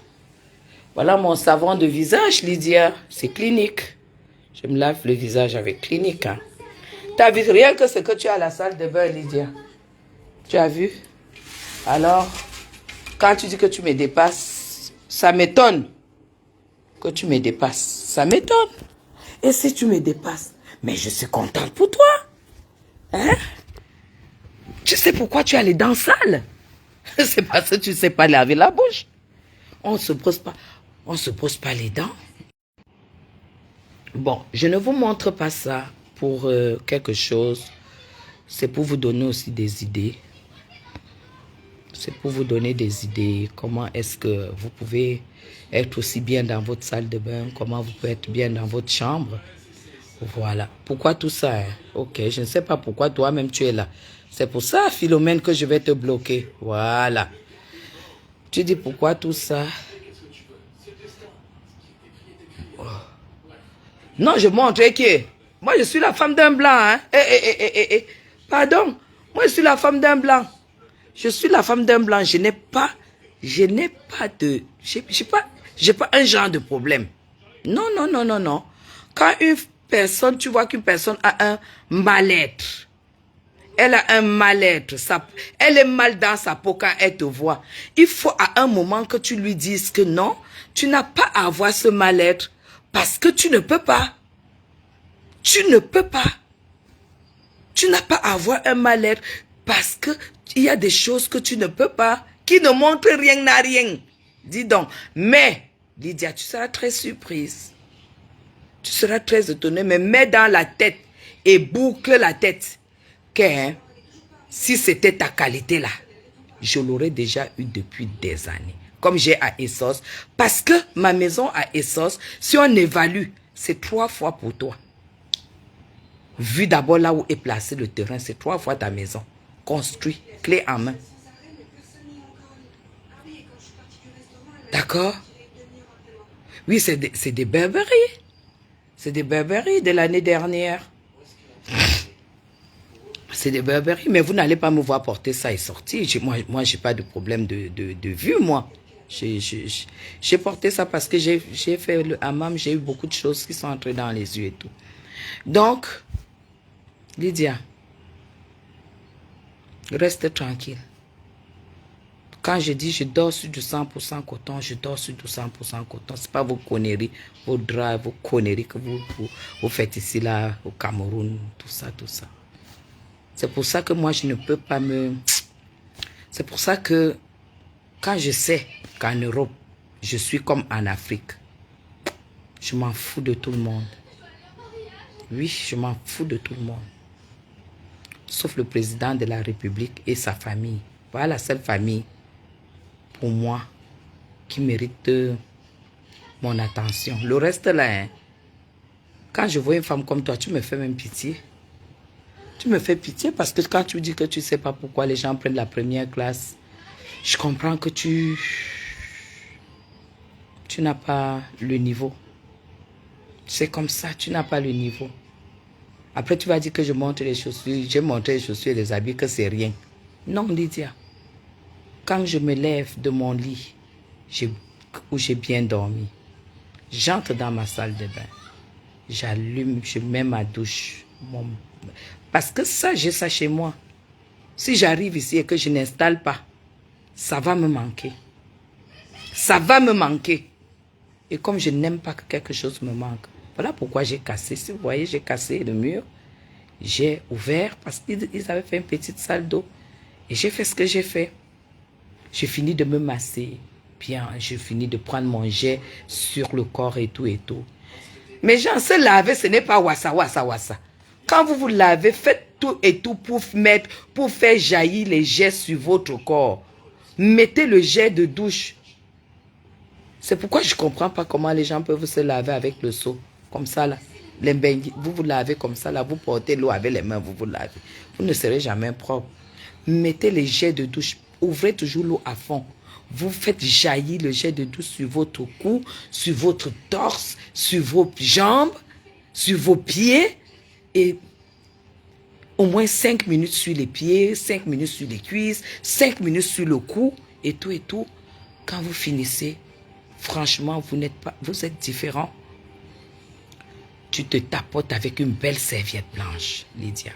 Voilà mon savon de visage, Lydia. C'est Clinique. Je me lave le visage avec Clinique. Hein. Tu as vu rien que ce que tu as à la salle de bain, Lydia. Tu as vu? Alors, quand tu dis que tu me dépasses, ça m'étonne que tu me dépasses. Ça m'étonne. Et si tu me dépasses, mais je suis contente pour toi. Hein? Tu sais pourquoi tu as les dents sales? C'est parce que tu ne sais pas laver la bouche. On se brosse pas les dents. Bon, je ne vous montre pas ça pour quelque chose. C'est pour vous donner aussi des idées. C'est pour vous donner des idées. Comment est-ce que vous pouvez être aussi bien dans votre salle de bain? Comment vous pouvez être bien dans votre chambre? Voilà. Pourquoi tout ça? Hein? Ok, je ne sais pas pourquoi toi-même tu es là. C'est pour ça, Philomène, que je vais te bloquer. Voilà. Tu dis pourquoi tout ça? Oh. Non, je montre que moi, je suis la femme d'un blanc. Hein? Pardon. Moi, je suis la femme d'un blanc. Je suis la femme d'un blanc. Je n'ai pas un genre de problème. Non, non, non, non, non. Quand une personne, tu vois qu'une personne a un mal-être. Elle a un mal-être. Elle est mal dans sa peau quand elle te voit. Il faut à un moment que tu lui dises que non, tu n'as pas à avoir ce mal-être parce que tu ne peux pas. Tu ne peux pas. Tu n'as pas à avoir un mal-être parce que il y a des choses que tu ne peux pas, qui ne montrent rien à rien. Dis donc. Mais, Lydia, tu seras très surprise. Tu seras très étonnée, mais mets dans la tête et boucle la tête que hein, si c'était ta qualité là, je l'aurais déjà eu depuis des années. Comme j'ai à Essos. Parce que ma maison à Essos, si on évalue, c'est 3 fois pour toi. Vu d'abord là où est placé le terrain, c'est 3 fois ta maison. Construit, clé en main. D'accord? Oui, c'est des Burberry. C'est des Burberry de l'année dernière. C'est des Burberry, mais vous n'allez pas me voir porter ça et sortir. Moi, j'ai pas de problème de vue, moi. J'ai porté ça parce que j'ai fait le hammam, j'ai eu beaucoup de choses qui sont entrées dans les yeux et tout. Donc, Lydia, reste tranquille. Quand je dis je dors sur du 100% coton, je dors sur du 100% coton. Ce n'est pas vos conneries, vos draps, vos conneries que vous faites ici, là, au Cameroun, tout ça, tout ça. C'est pour ça que moi, je ne peux pas me... C'est pour ça que quand je sais qu'en Europe, je suis comme en Afrique, je m'en fous de tout le monde. Oui, je m'en fous de tout le monde. Sauf le président de la République et sa famille. Voilà la seule famille, pour moi, qui mérite mon attention. Le reste là, hein, quand je vois une femme comme toi, tu me fais même pitié. Tu me fais pitié parce que quand tu dis que tu ne sais pas pourquoi les gens prennent la première classe, je comprends que tu n'as pas le niveau. C'est comme ça, tu n'as pas le niveau. Après, tu vas dire que je montre les chaussures, j'ai montré les chaussures et les habits, que c'est rien. Non, Lydia. Quand je me lève de mon lit, où j'ai bien dormi, j'entre dans ma salle de bain, j'allume, je mets ma douche. Parce que ça, j'ai ça chez moi. Si j'arrive ici et que je n'installe pas, ça va me manquer. Ça va me manquer. Et comme je n'aime pas que quelque chose me manque, voilà pourquoi j'ai cassé. Si vous voyez, j'ai cassé le mur. J'ai ouvert parce qu'ils avaient fait une petite salle d'eau. Et j'ai fait ce que j'ai fait. J'ai fini de me masser bien. J'ai fini de prendre mon jet sur le corps et tout et tout. Mais gens, se laver, ce n'est pas wassa, wassa, wassa. Quand vous vous lavez, faites tout et tout pour faire jaillir les jets sur votre corps. Mettez le jet de douche. C'est pourquoi je ne comprends pas comment les gens peuvent se laver avec le seau. Comme ça, là. Vous vous lavez comme ça, là. Vous portez l'eau avec les mains, vous vous lavez. Vous ne serez jamais propre. Mettez les jets de douche. Ouvrez toujours l'eau à fond. Vous faites jaillir le jet de douche sur votre cou, sur votre torse, sur vos jambes, sur vos pieds. Et Au moins 5 minutes sur les pieds, 5 minutes sur les cuisses, 5 minutes sur le cou et tout et tout. Quand vous finissez, franchement, vous êtes différent. Tu te tapotes avec une belle serviette blanche, Lydia.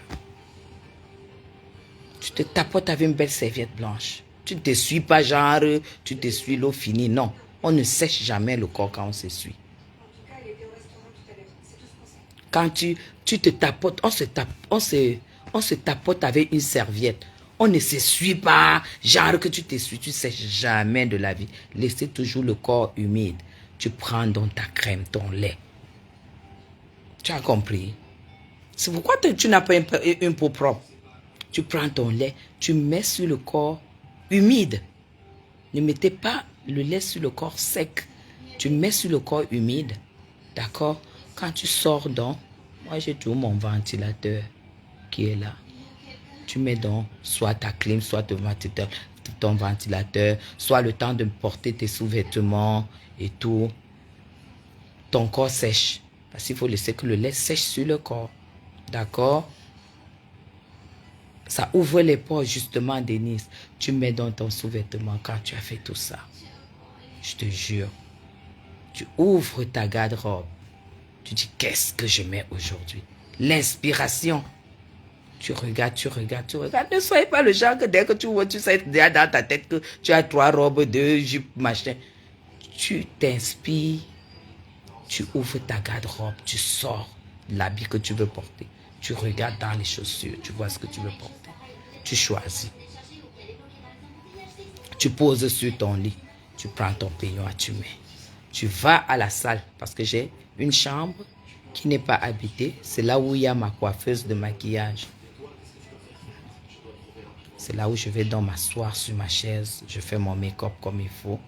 Tu te tapotes avec une belle serviette blanche. Tu ne t'essuies pas genre, tu t'essuies l'eau finie. Non, on ne sèche jamais le corps quand on s'essuie. Quand tu te tapotes, on se tapote avec une serviette. On ne s'essuie pas, genre que tu t'essuies, tu ne sèches jamais de la vie. Laissez toujours le corps humide. Tu prends donc ta crème, ton lait. Tu as compris? C'est pourquoi tu n'as pas une peau propre. Tu prends ton lait, tu mets sur le corps humide. Ne mettez pas le lait sur le corps sec. Tu mets sur le corps humide. D'accord? Quand tu sors donc, moi j'ai toujours mon ventilateur qui est là. Tu mets donc soit ta clim, soit ton ventilateur, soit le temps de porter tes sous-vêtements et tout. Ton corps sèche. Parce qu'il faut laisser que le lait sèche sur le corps. D'accord? Ça ouvre les pores justement, Denise. Tu mets dans ton sous-vêtement quand tu as fait tout ça. Je te jure. Tu ouvres ta garde-robe. Tu dis, qu'est-ce que je mets aujourd'hui? L'inspiration. Tu regardes, tu regardes, tu regardes. Ne soyez pas le genre que dès que tu vois, tu sais déjà dans ta tête que tu as 3 robes, 2 jupes, machin. Tu t'inspires. Tu ouvres ta garde-robe. Tu sors l'habit que tu veux porter. Tu regardes dans les chaussures. Tu vois ce que tu veux porter. Tu choisis. Tu poses sur ton lit. Tu prends ton peignoir, tu mets. Tu vas à la salle parce que j'ai une chambre qui n'est pas habitée. C'est là où il y a ma coiffeuse de maquillage. C'est là où je vais donc m'asseoir sur ma chaise. Je fais mon make-up comme il faut.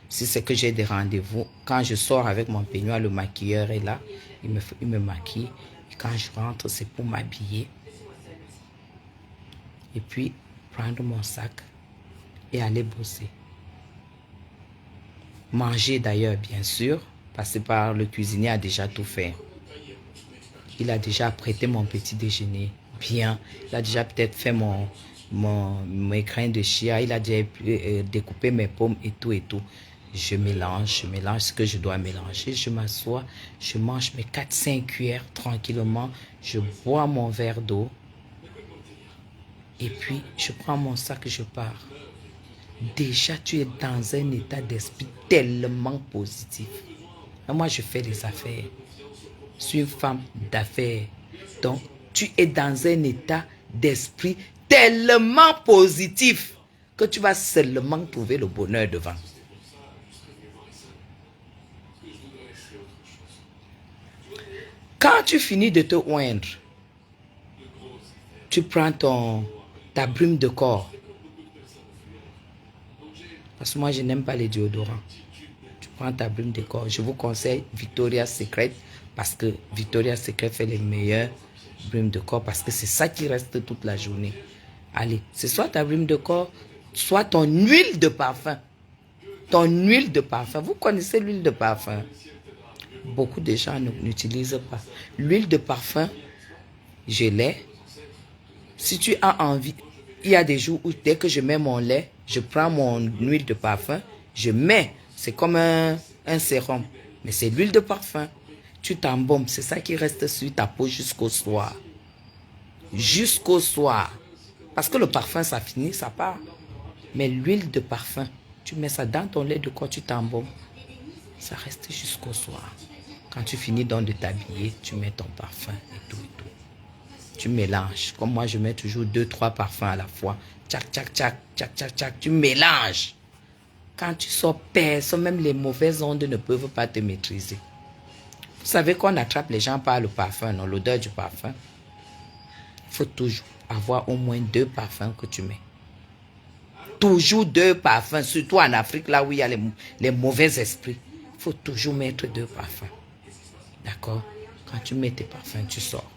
Si c'est que j'ai des rendez-vous, quand je sors avec mon peignoir, le maquilleur est là. Il me maquille. Et quand je rentre, c'est pour m'habiller. Et puis, prendre mon sac et aller bosser. Manger d'ailleurs, bien sûr, parce que le cuisinier a déjà tout fait. Il a déjà prêté mon petit déjeuner bien. Il a déjà peut-être fait mes grains de chia. Il a déjà découpé mes pommes et tout et tout. Je mélange ce que je dois mélanger. Je m'assois, je mange mes 4-5 cuillères tranquillement. Je bois mon verre d'eau. Et puis, je prends mon sac et je pars. Déjà, tu es dans un état d'esprit tellement positif. Mais moi, je fais des affaires. Je suis une femme d'affaires. Donc, tu es dans un état d'esprit tellement positif que tu vas seulement trouver le bonheur devant. Quand tu finis de te oindre, tu prends ta brume de corps. Parce que moi, je n'aime pas les déodorants. Tu prends ta brume de corps. Je vous conseille Victoria's Secret parce que Victoria's Secret fait les meilleures brumes de corps parce que c'est ça qui reste toute la journée. Allez, c'est soit ta brume de corps, soit ton huile de parfum. Ton huile de parfum. Vous connaissez l'huile de parfum? Beaucoup de gens n'utilisent pas. L'huile de parfum, je l'ai. Si tu as envie, il y a des jours où dès que je mets mon lait, je prends mon huile de parfum, je mets, c'est comme un sérum, mais c'est l'huile de parfum. Tu t'embaumes, c'est ça qui reste sur ta peau jusqu'au soir. Jusqu'au soir. Parce que le parfum, ça finit, ça part. Mais l'huile de parfum, tu mets ça dans ton lait de corps, tu t'embaumes. Ça reste jusqu'au soir. Quand tu finis donc de t'habiller, tu mets ton parfum et tout et tout. Tu mélanges. Comme moi, je mets toujours 2-3 parfums à la fois. Tchac, tchac, tchac, tchac, tchac, tchac. Tu mélanges. Quand tu sors, personne, même les mauvaises ondes ne peuvent pas te maîtriser. Vous savez qu'on attrape les gens par le parfum, non, l'odeur du parfum. Il faut toujours avoir au moins 2 parfums que tu mets. Toujours 2 parfums, surtout en Afrique, là où il y a les mauvais esprits. Il faut toujours mettre 2 parfums. D'accord? Quand tu mets tes parfums, tu sors.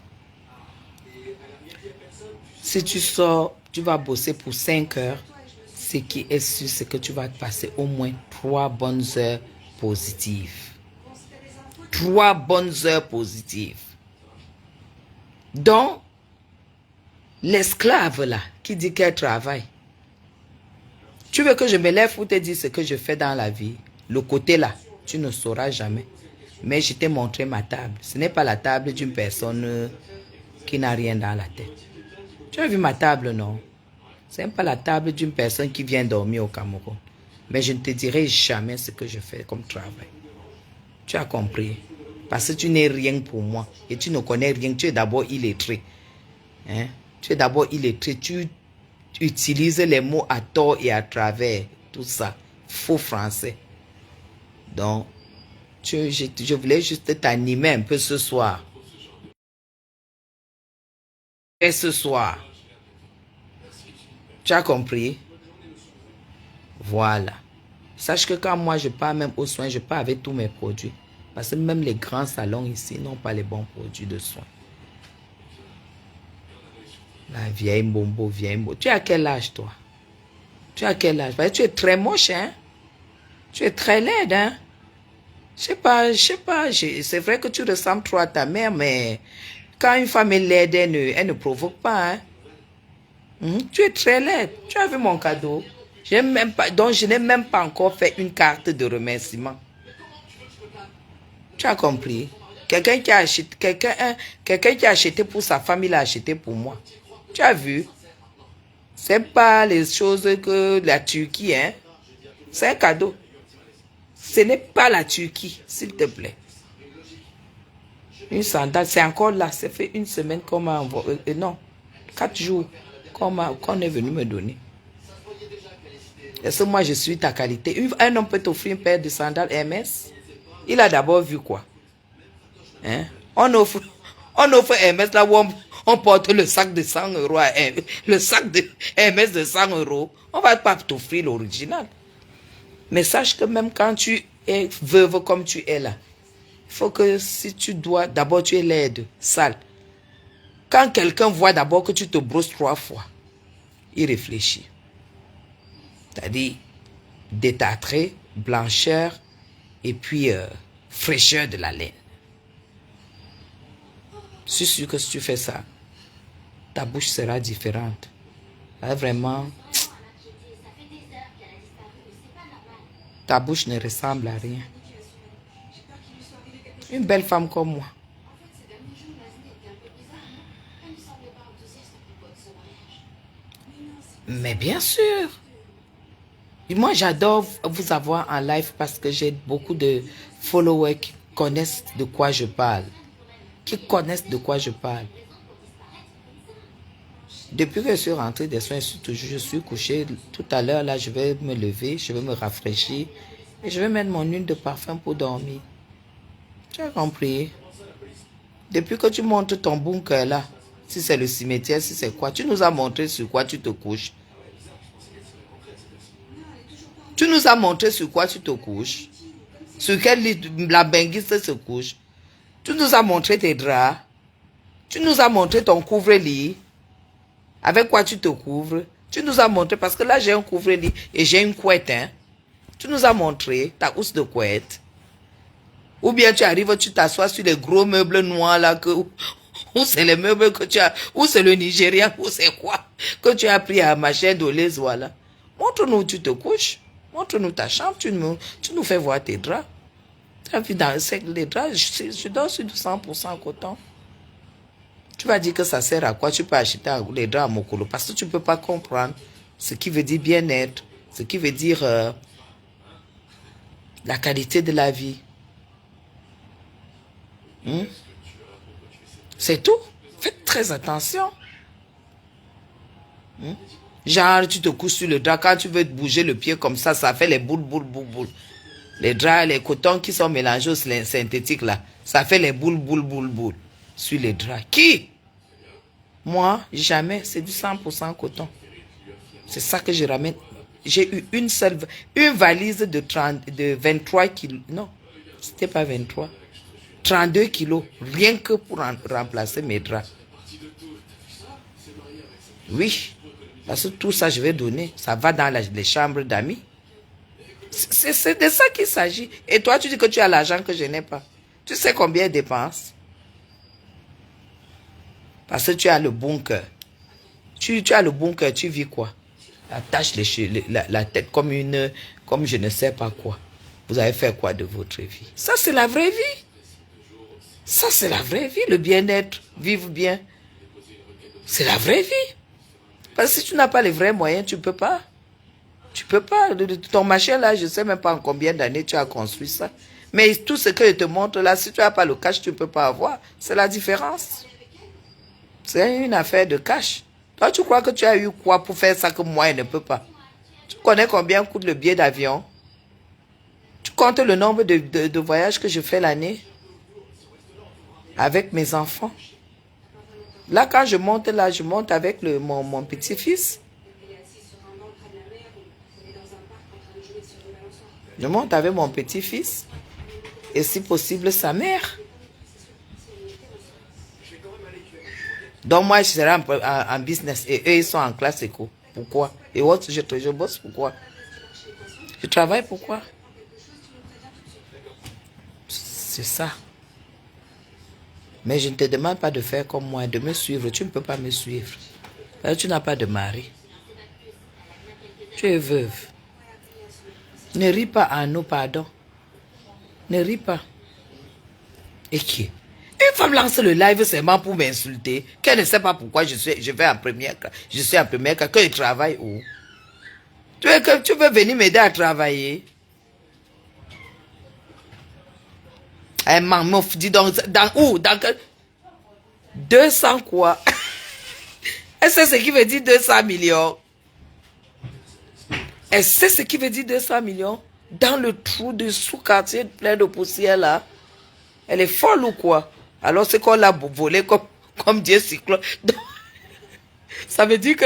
Si tu sors, tu vas bosser pour 5 heures. Ce qui est sûr, c'est que tu vas passer au moins 3 bonnes heures positives. 3 bonnes heures positives. Donc, L'esclave là, qui dit qu'elle travaille. Tu veux que je me lève pour te dire ce que je fais dans la vie? Le côté là, tu ne sauras jamais. Mais je t'ai montré ma table. Ce n'est pas la table d'une personne qui n'a rien dans la tête. Tu as vu ma table, non? Ce n'est pas la table d'une personne qui vient dormir au Cameroun. Mais je ne te dirai jamais ce que je fais comme travail. Tu as compris? Parce que tu n'es rien pour moi. Et tu ne connais rien. Tu es d'abord illettré. Hein? Tu es d'abord illettré. Tu utilises les mots à tort et à travers. Tout ça. Faux français. Donc, je voulais juste t'animer un peu ce soir. Et ce soir. Tu as compris? Voilà. Sache que quand moi je pars même aux soins, je pars avec tous mes produits. Parce que même les grands salons ici n'ont pas les bons produits de soins. La vieille Mbombo, vieille Mbombo. Tu as quel âge toi? Tu as quel âge? Parce que tu es très moche, hein? Tu es très laide, hein? Je sais pas. C'est vrai que tu ressembles trop à ta mère, mais quand une femme est laide, elle ne provoque pas, hein? Tu es très laide. Tu as vu mon cadeau? Donc, je n'ai même pas encore fait une carte de remerciement. Tu as compris? Quelqu'un qui a acheté pour sa famille l'a acheté pour moi. Tu as vu? C'est pas les choses que la Turquie, hein? C'est un cadeau. Ce n'est pas la Turquie, s'il te plaît. Une sandale, c'est encore là. Ça fait une semaine qu'on m'a envoyé. Non, 4 jours qu'on est venu me donner. Est-ce que moi je suis ta qualité? Un homme peut t'offrir une paire de sandales Hermès. Il a d'abord vu quoi? Hein? On offre Hermès là où on porte le sac de 100 euros. Le sac de Hermès de 100 euros. On va pas t'offrir l'original. Mais sache que même quand tu es veuve comme tu es là, il faut que si tu dois, d'abord tu es laide, sale. Quand quelqu'un voit d'abord que tu te brosses 3 fois, il réfléchit. C'est-à-dire détartré, blancheur et puis fraîcheur de la laine. Je suis sûr que si tu fais ça, ta bouche sera différente. Là, vraiment, ta bouche ne ressemble à rien. Une belle femme comme moi. Mais bien sûr. Moi, j'adore vous avoir en live parce que j'ai beaucoup de followers qui connaissent de quoi je parle. Depuis que je suis rentrée des soins, je suis couchée. Tout à l'heure, là, je vais me lever, je vais me rafraîchir et je vais mettre mon huile de parfum pour dormir. Tu as compris? Depuis que tu montres ton bunker là, si c'est le cimetière, si c'est quoi, tu nous as montré sur quoi tu te couches. Tu nous as montré sur quoi tu te couches. Sur quel lit la benguiste se couche. Tu nous as montré tes draps. Tu nous as montré ton couvre-lit. Avec quoi tu te couvres. Tu nous as montré, parce que là j'ai un couvre-lit et j'ai une couette. Hein. Tu nous as montré ta housse de couette. Ou bien tu arrives, tu t'assois sur les gros meubles noirs là, ou c'est les meubles que tu as, ou c'est le Nigérien, ou c'est quoi, que tu as pris à machin d'Olez, voilà. Montre-nous où tu te couches. Montre-nous ta chambre, tu nous fais voir tes draps. Tu as vu dans les draps, je dors sur du 100% coton. Tu vas dire que ça sert à quoi? Tu peux acheter les draps à Mokolo parce que tu ne peux pas comprendre ce qui veut dire bien-être, ce qui veut dire la qualité de la vie. C'est tout. Faites très attention. Genre, tu te couches sur le drap, quand tu veux bouger le pied comme ça fait les boules. Les draps, les cotons qui sont mélangés au synthétique là, ça fait les boules sur les draps. Qui? Moi, jamais. C'est du 100% coton. C'est ça que je ramène. J'ai eu une valise de 23 kilos. Non, c'était pas 23. 32 kilos, rien que pour remplacer mes draps. Oui, parce que tout ça, je vais donner. Ça va dans les chambres d'amis. C'est de ça qu'il s'agit. Et toi, tu dis que tu as l'argent que je n'ai pas. Tu sais combien je dépense? Parce que tu as le bunker. Tu as le bon cœur, tu vis quoi? Attache la tête comme je ne sais pas quoi. Vous avez fait quoi de votre vie? Ça, c'est la vraie vie. Ça, c'est la vraie vie, le bien-être, vivre bien. C'est la vraie vie. Parce que si tu n'as pas les vrais moyens, tu ne peux pas. Tu peux pas. Ton machin là, je ne sais même pas en combien d'années tu as construit ça. Mais tout ce que je te montre là, si tu n'as pas le cash, tu ne peux pas avoir. C'est la différence. C'est une affaire de cash. Toi, tu crois que tu as eu quoi pour faire ça que moi, je ne peux pas? Tu connais combien coûte le billet d'avion? Tu comptes le nombre de voyages que je fais l'année avec mes enfants? Là, quand je monte là, je monte avec mon petit-fils. Je monte avec mon petit-fils. Et si possible, sa mère. Donc moi, je serai en business et eux, ils sont en classe éco. Pourquoi? Et autres, je bosse pourquoi? Je travaille pourquoi? C'est ça. Mais je ne te demande pas de faire comme moi, de me suivre. Tu ne peux pas me suivre. Parce que tu n'as pas de mari. Tu es veuve. Ne ris pas à nous, pardon. Ne ris pas. Et qui? Une femme lance le live seulement pour m'insulter. Qu'elle ne sait pas pourquoi je vais en première classe. Je suis en première classe. Que je travaille où? Tu veux venir m'aider à travailler? Eh, maman, dis donc, dans où? Dans quel... 200 quoi? Est-ce que c'est ce qui veut dire 200 millions? Est-ce que c'est ce qui veut dire 200 millions? Dans le trou de sous-quartier plein de poussière là? Elle est folle ou quoi? Alors c'est qu'on l'a volé comme Dieu cyclone. Ça veut dire que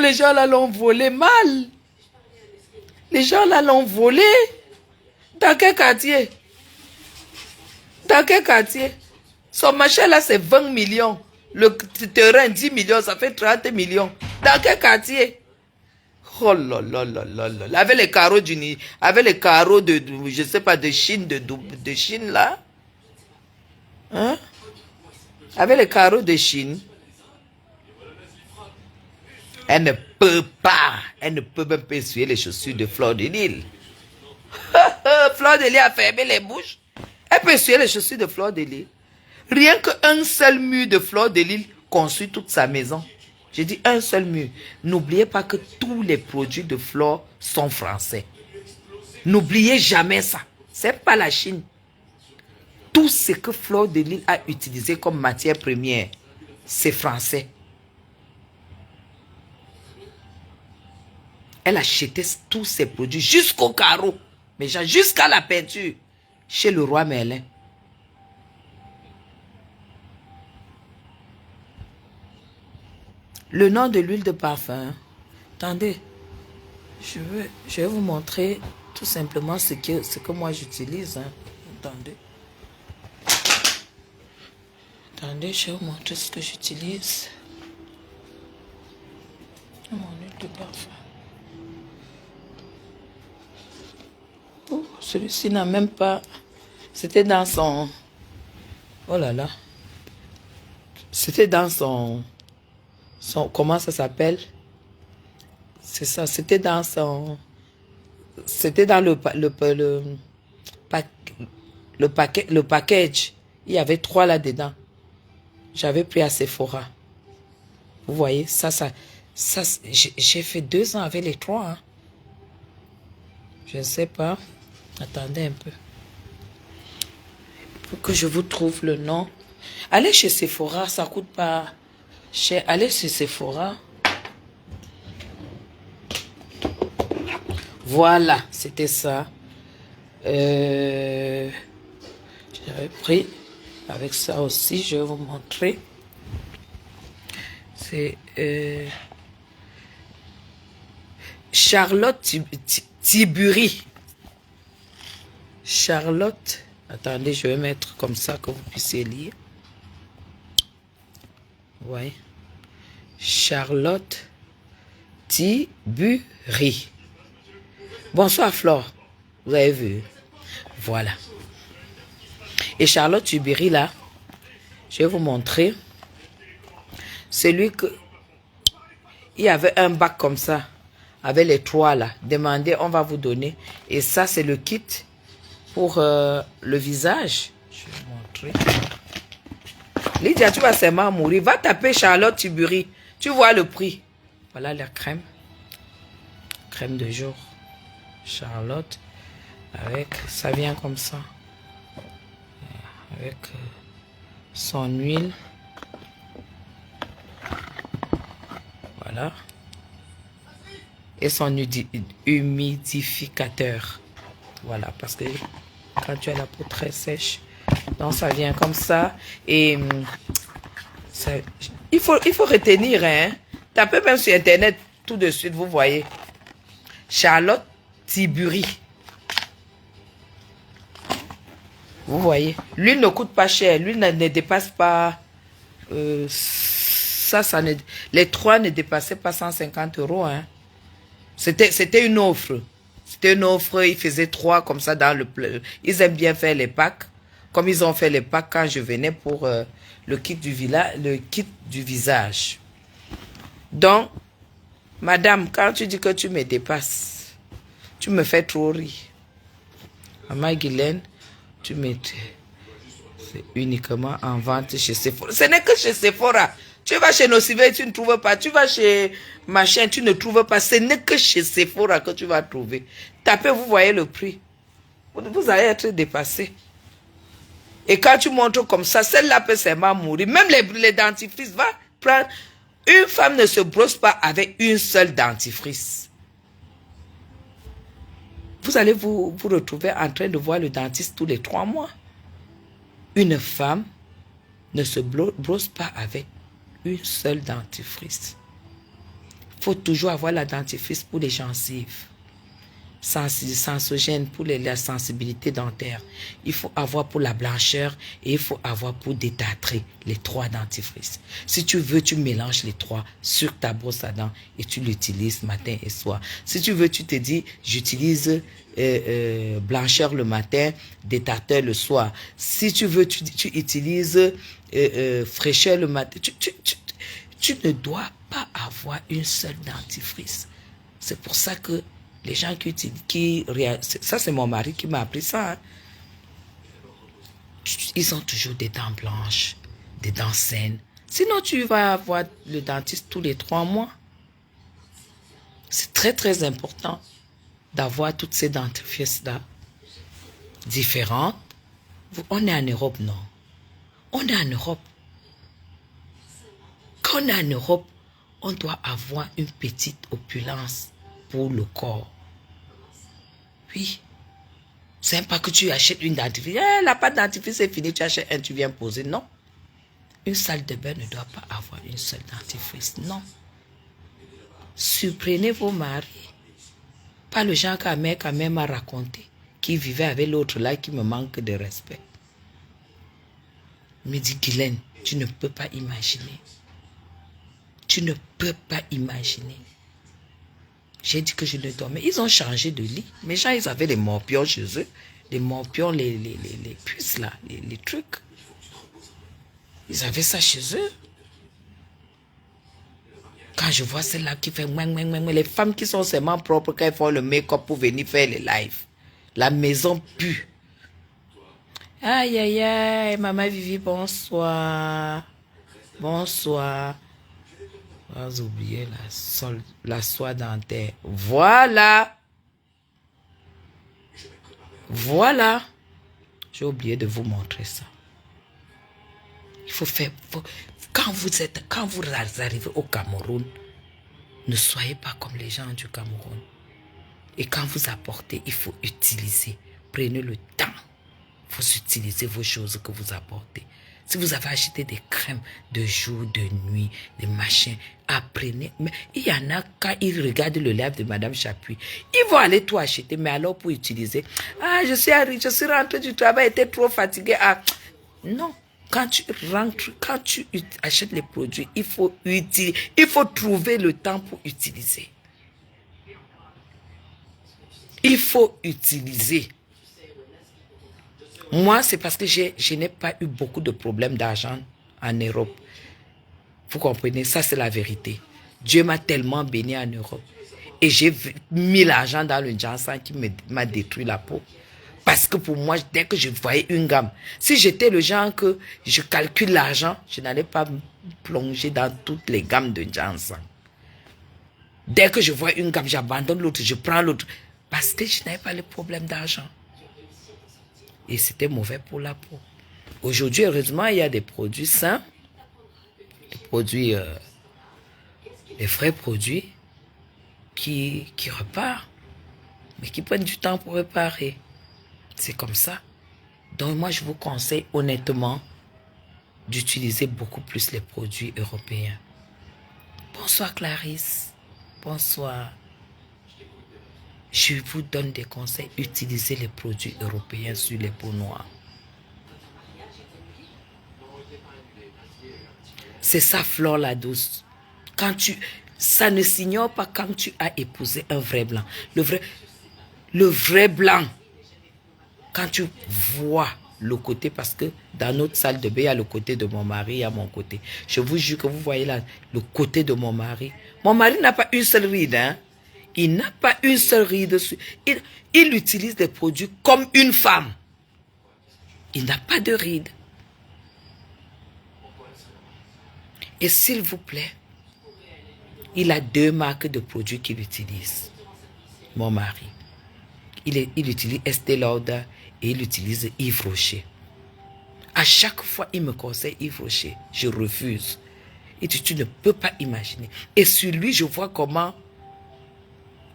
les gens là l'ont volé mal. Les gens là l'ont volé. Dans quel quartier? Dans quel quartier? Son machin là c'est 20 millions. Le terrain 10 millions, ça fait 30 millions. Dans quel quartier? Oh là là là là là. Avec les carreaux avec les carreaux je sais pas, de Chine, de Chine là. Hein? Avec les carreaux de Chine. Elle ne peut pas. Elle ne peut même pas essuyer les chaussures de Fleur de Lille. Fleur de Lille a fermé les bouches. Elle peut essuyer les chaussures de Fleur de Lille. Rien qu'un seul mur de Fleur de Lille construit toute sa maison. J'ai dit un seul mur. N'oubliez pas que tous les produits de Fleur sont français. N'oubliez jamais ça. C'est pas la Chine. Tout ce que Fleur de Lille a utilisé comme matière première, c'est français. Elle a acheté tous ses produits jusqu'au carreau, mais jusqu'à la peinture, chez le roi Merlin. Le nom de l'huile de parfum. Attendez, je vais vous montrer tout simplement ce que moi j'utilise. Hein. Attendez. Attendez, je vais vous montrer ce que j'utilise. Mon huile de parfum. Oh, celui-ci n'a même pas... C'était dans son... Oh là là. C'était dans son... Comment ça s'appelle? C'est ça, c'était dans son... C'était dans le package. Il y avait 3 là-dedans. J'avais pris à Sephora. Vous voyez, ça j'ai fait 2 ans avec les 3. Hein. Je ne sais pas. Attendez un peu. Pour que je vous trouve le nom. Allez chez Sephora, ça ne coûte pas cher. Allez chez Sephora. Voilà, c'était ça. J'avais pris avec ça aussi, je vais vous montrer. C'est Charlotte Tilbury. Charlotte, attendez, je vais mettre comme ça que vous puissiez lire. Ouais. Charlotte Tilbury. Bonsoir Flore, vous avez vu? Voilà. Et Charlotte Tilbury là, je vais vous montrer celui que il y avait un bac comme ça, avec les 3 là. Demandez, on va vous donner. Et ça, c'est le kit pour le visage. Je vais vous montrer. Lydia, tu vas seulement mourir. Va taper Charlotte Tilbury. Tu vois le prix. Voilà la crème. Crème de jour. Charlotte. Avec, ça vient comme ça. Avec son huile. Voilà. Et son humidificateur. Voilà, parce que quand tu as la peau très sèche, donc ça vient comme ça. Et ça, il faut retenir, hein. Tapez même sur Internet tout de suite, vous voyez. Charlotte Tilbury. Vous voyez. L'huile ne coûte pas cher. L'huile ne dépasse pas... les 3 ne dépassaient pas 150 €. Hein. C'était une offre. C'était une offre. Ils faisaient 3 comme ça dans le... Ils aiment bien faire les packs. Comme ils ont fait les packs quand je venais pour le kit du visage. Donc, madame, quand tu dis que tu me dépasses, tu me fais trop rire. Maman Guylaine, tu me... C'est uniquement en vente chez Sephora. Ce n'est que chez Sephora. Tu vas chez Nocivé, tu ne trouves pas. Tu vas chez machin, tu ne trouves pas. Ce n'est que chez Sephora que tu vas trouver. Tapez, vous voyez le prix. Vous allez être dépassé. Et quand tu montres comme ça, celle-là peut seulement mourir. Même les dentifrices, va prendre... Une femme ne se brosse pas avec une seule dentifrice. Vous allez vous retrouver en train de voir le dentiste tous les 3 mois. Une femme ne se brosse pas avec une seule dentifrice. Il faut toujours avoir la dentifrice pour les gencives. Sensogène pour la sensibilité dentaire. Il faut avoir pour la blancheur et il faut avoir pour détartrer les 3 dentifrices. Si tu veux, tu mélanges les 3 sur ta brosse à dents et tu l'utilises matin et soir. Si tu veux, tu te dis, j'utilise blancheur le matin, détarteur le soir. Si tu veux, tu utilises fraîcheur le matin. Tu ne dois pas avoir une seule dentifrice. C'est pour ça que les gens ça c'est mon mari qui m'a appris ça. Hein. Ils ont toujours des dents blanches, des dents saines. Sinon, tu vas avoir le dentiste tous les 3 mois. C'est très très important d'avoir toutes ces dentifrices-là différentes. On est en Europe, non? On est en Europe. Quand on est en Europe, on doit avoir une petite opulence pour le corps. Oui. C'est pas que tu achètes une dentifrice. La pâte dentifrice est finie, tu achètes un, tu viens poser. Non. Une salle de bain ne doit pas avoir une seule dentifrice. Non. Surprenez vos maris. Pas le genre qu'à mère m'a raconté, qui vivait avec l'autre là, qui me manque de respect. Il me dit, Guylaine, tu ne peux pas imaginer. Tu ne peux pas imaginer. J'ai dit que je ne dormais. Ils ont changé de lit. Mais gens, ils avaient les morpions chez eux. Les morpions, les puces là, les trucs. Ils avaient ça chez eux. Quand je vois celle-là qui fait les femmes qui sont seulement propres quand elles font le make-up pour venir faire les lives. La maison pue. Aïe, aïe, aïe, maman Vivi, bonsoir. Bonsoir. Vous oubliez la soie dentaire. Voilà. Voilà. J'ai oublié de vous montrer ça. Il faut faire... Quand vous arrivez au Cameroun, ne soyez pas comme les gens du Cameroun. Et quand vous apportez, il faut utiliser. Prenez le temps. Vous utilisez vos choses que vous apportez. Si vous avez acheté des crèmes de jour, de nuit, des machins, apprenez. Mais il y en a, quand ils regardent le live de Madame Chapuis, ils vont aller tout acheter, mais alors pour utiliser. Ah, je suis rentrée du travail, j'étais trop fatiguée. Ah, non. Quand tu rentres, quand tu achètes les produits, il faut trouver le temps pour utiliser. Il faut utiliser. Moi, c'est parce que je n'ai pas eu beaucoup de problèmes d'argent en Europe. Vous comprenez? Ça, c'est la vérité. Dieu m'a tellement béni en Europe. Et j'ai mis l'argent dans le ginseng qui m'a détruit la peau. Parce que pour moi, dès que je voyais une gamme, si j'étais le genre que je calcule l'argent, je n'allais pas me plonger dans toutes les gammes de ginseng. Dès que je vois une gamme, j'abandonne l'autre, je prends l'autre. Parce que je n'avais pas le problème d'argent. Et c'était mauvais pour la peau. Aujourd'hui, heureusement, il y a des produits sains, des produits, des vrais produits qui repartent, mais qui prennent du temps pour réparer. C'est comme ça. Donc moi, je vous conseille honnêtement d'utiliser beaucoup plus les produits européens. Bonsoir Clarisse. Bonsoir. Je vous donne des conseils. Utilisez les produits européens sur les peaux noires. C'est ça, Flore la douce. Ça ne s'ignore pas quand tu as épousé un vrai blanc. Le vrai blanc. Quand tu vois le côté, parce que dans notre salle de bain, il y a le côté de mon mari, il y a mon côté. Je vous jure que vous voyez là, le côté de mon mari. Mon mari n'a pas une seule ride, hein. Il n'a pas une seule ride. Il utilise des produits comme une femme. Il n'a pas de ride. Et s'il vous plaît, il a 2 marques de produits qu'il utilise. Mon mari. Il utilise Estée Lauder et il utilise Yves Rocher. À chaque fois, il me conseille Yves Rocher. Je refuse. Il dit, tu ne peux pas imaginer. Et sur lui, je vois comment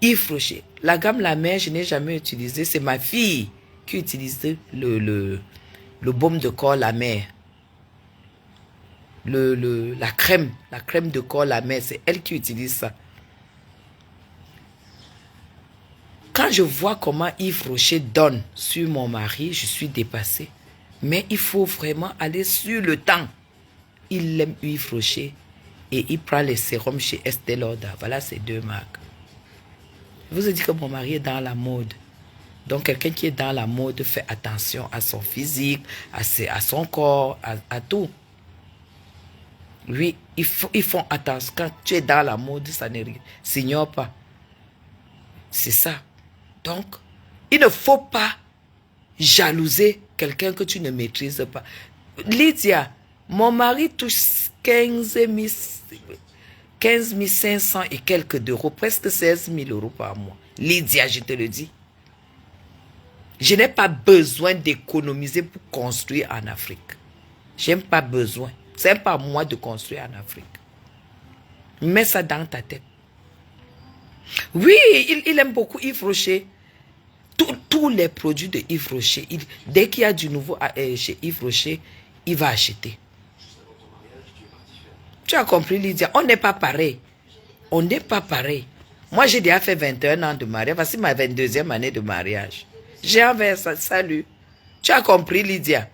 Yves Rocher. La gamme La Mer, je n'ai jamais utilisé. C'est ma fille qui utilise le baume de corps La Mer. La crème de corps La Mer, c'est elle qui utilise ça. Quand je vois comment Yves Rocher donne sur mon mari, je suis dépassée. Mais il faut vraiment aller sur le temps. Il aime Yves Rocher et il prend les sérums chez Estée Lauder. Voilà ces 2 marques. Je vous ai dit que mon mari est dans la mode. Donc quelqu'un qui est dans la mode fait attention à son physique, à son corps, à tout. Lui, ils font attention. Quand tu es dans la mode, ça ne s'ignore pas. C'est ça. Donc, il ne faut pas jalouser quelqu'un que tu ne maîtrises pas. Lydia, mon mari touche 15 500 et quelques d'euros, presque 16 000 euros par mois. Lydia, je te le dis. Je n'ai pas besoin d'économiser pour construire en Afrique. Je n'ai pas besoin. Ce n'est pas à moi de construire en Afrique. Mets ça dans ta tête. Oui, il aime beaucoup Yves Rocher. Tous les produits de Yves Rocher, dès qu'il y a du nouveau chez Yves Rocher, il va acheter. Tu as compris, Lydia? On n'est pas pareil. On n'est pas pareil. Moi, j'ai déjà fait 21 ans de mariage. Voici ma 22e année de mariage. J'ai envers ça. Salut. Tu as compris, Lydia?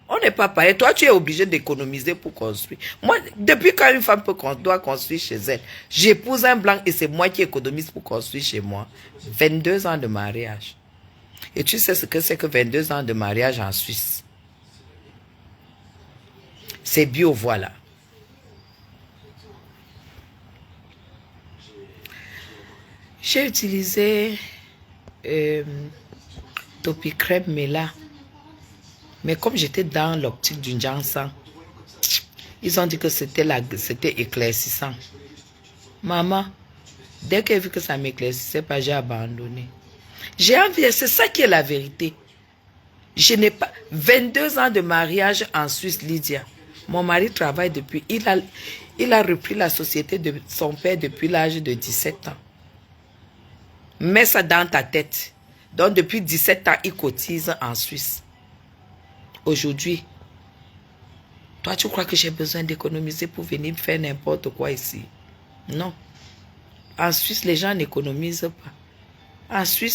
On n'est pas pareil. Toi, tu es obligé d'économiser pour construire. Moi, depuis quand une femme doit construire chez elle, j'épouse un blanc et c'est moi qui économise pour construire chez moi. 22 ans de mariage. Et tu sais ce que c'est que 22 ans de mariage en Suisse? C'est bio, voilà. J'ai utilisé Topicrème Mela. Mais comme j'étais dans l'optique du ginseng, ils ont dit que c'était éclaircissant. Maman, dès qu'elle a vu que ça m'éclaircissait pas, j'ai abandonné. J'ai envie, c'est ça qui est la vérité. Je n'ai pas 22 ans de mariage en Suisse, Lydia. Mon mari travaille depuis, il a repris la société de son père depuis l'âge de 17 ans. Mets ça dans ta tête. Donc depuis 17 ans, il cotise en Suisse. Aujourd'hui, toi tu crois que j'ai besoin d'économiser pour venir faire n'importe quoi ici? Non. En Suisse, les gens n'économisent pas. En Suisse,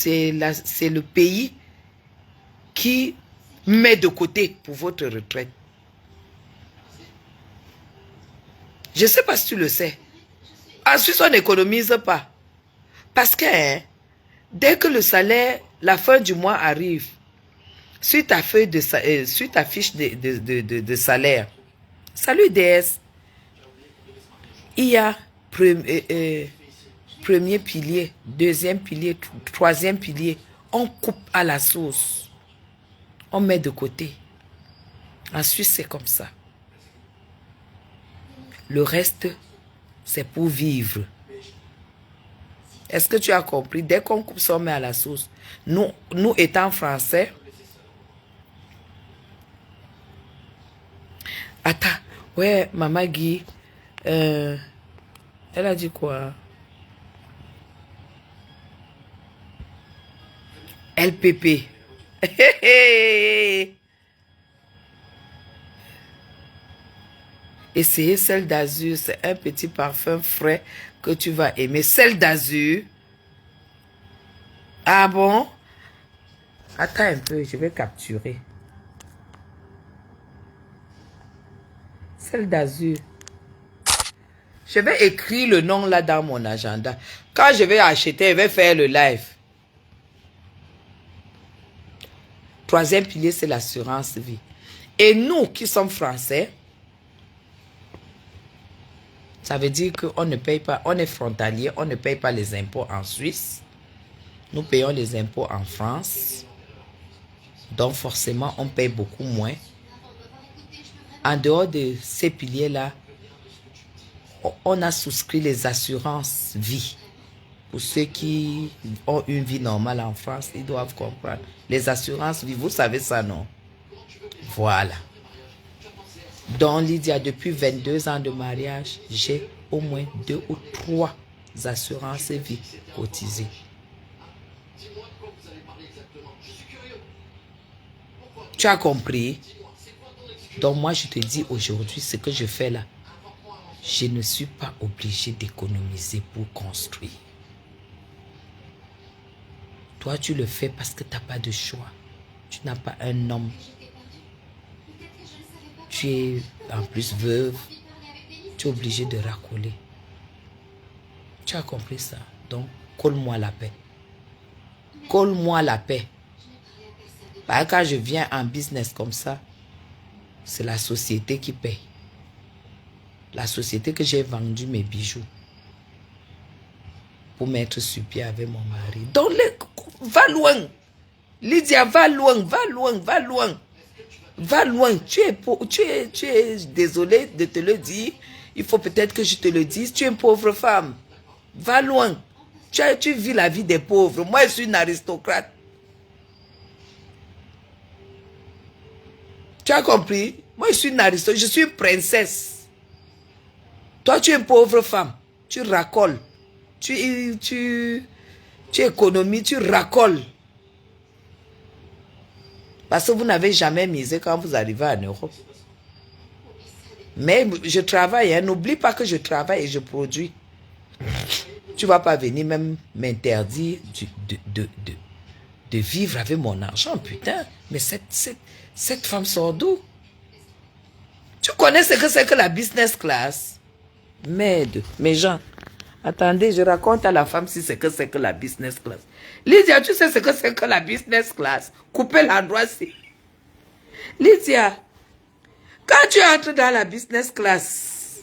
c'est le pays qui met de côté pour votre retraite. Je ne sais pas si tu le sais. En Suisse, on n'économise pas. Parce que dès que le salaire, la fin du mois arrive, sur ta fiche de salaire, salut DS, il y a premier pilier, deuxième pilier, troisième pilier. On coupe à la sauce. On met de côté. En Suisse, c'est comme ça. Le reste, c'est pour vivre. Est-ce que tu as compris? Dès qu'on coupe ça, on met à la sauce. Nous étant français... Attends. Ouais, Maman Guy. Elle a dit quoi? LPP. Essayez celle d'azur. C'est un petit parfum frais que tu vas aimer. Celle d'azur. Ah bon? Attends un peu, je vais capturer. Celle d'azur. Je vais écrire le nom là dans mon agenda. Quand je vais acheter, je vais faire le live. Troisième pilier, c'est l'assurance vie. Et nous qui sommes français, ça veut dire qu'on ne paye pas, on est frontalier, on ne paye pas les impôts en Suisse. Nous payons les impôts en France. Donc forcément, on paye beaucoup moins. En dehors de ces piliers-là, on a souscrit les assurances vie. Pour ceux qui ont une vie normale en France, ils doivent comprendre. Les assurances vie, vous savez ça, non? Voilà. Donc, Lydia, depuis 22 ans de mariage, j'ai au moins 2 ou 3 assurances vie cotisées. Tu as compris? Donc, moi, je te dis aujourd'hui, ce que je fais là, je ne suis pas obligé d'économiser pour construire. Toi, tu le fais parce que tu n'as pas de choix. Tu n'as pas un homme. Tu es en plus veuve. Tu es obligé de racoler. Tu as compris ça? Donc, colle-moi la paix. Colle-moi la paix. Parce que quand je viens en business comme ça, c'est la société qui paye. La société que j'ai vendu mes bijoux pour mettre sur pied avec mon mari. Donc, va loin. Lydia, va loin, va loin, va loin. Va loin. Tu es désolé de te le dire. Il faut peut-être que je te le dise. Tu es une pauvre femme. Va loin. Tu vis la vie des pauvres. Moi, je suis une aristocrate. Tu as compris? Moi, je suis une aristocrate. Je suis une princesse. Toi, tu es une pauvre femme. Tu racoles. Tu économies, tu racoles. Parce que vous n'avez jamais misé quand vous arrivez en Europe. Mais je travaille. Hein. N'oublie pas que je travaille et je produis. Tu ne vas pas venir même m'interdire de vivre avec mon argent. Putain, mais cette femme sort d'où? Tu connais ce que c'est que la business class? Merde, mes gens. Attendez, je raconte à la femme si c'est que la business class. Lydia, tu sais ce que c'est que la business class? Couper l'endroit-ci. Lydia, quand tu entres dans la business class,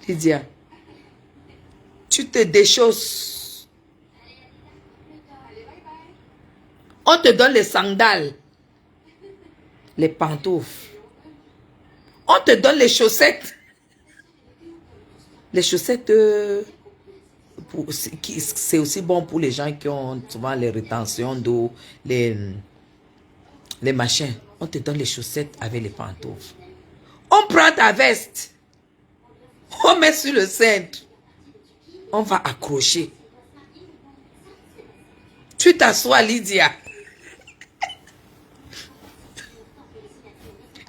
Lydia, tu te déchausses. On te donne les sandales, les pantoufles. On te donne les chaussettes. Les chaussettes, c'est aussi bon pour les gens qui ont souvent les rétentions d'eau, les machins. On te donne les chaussettes avec les pantoufles. On prend ta veste. On met sur le cintre. On va accrocher. Tu t'assois, Lydia.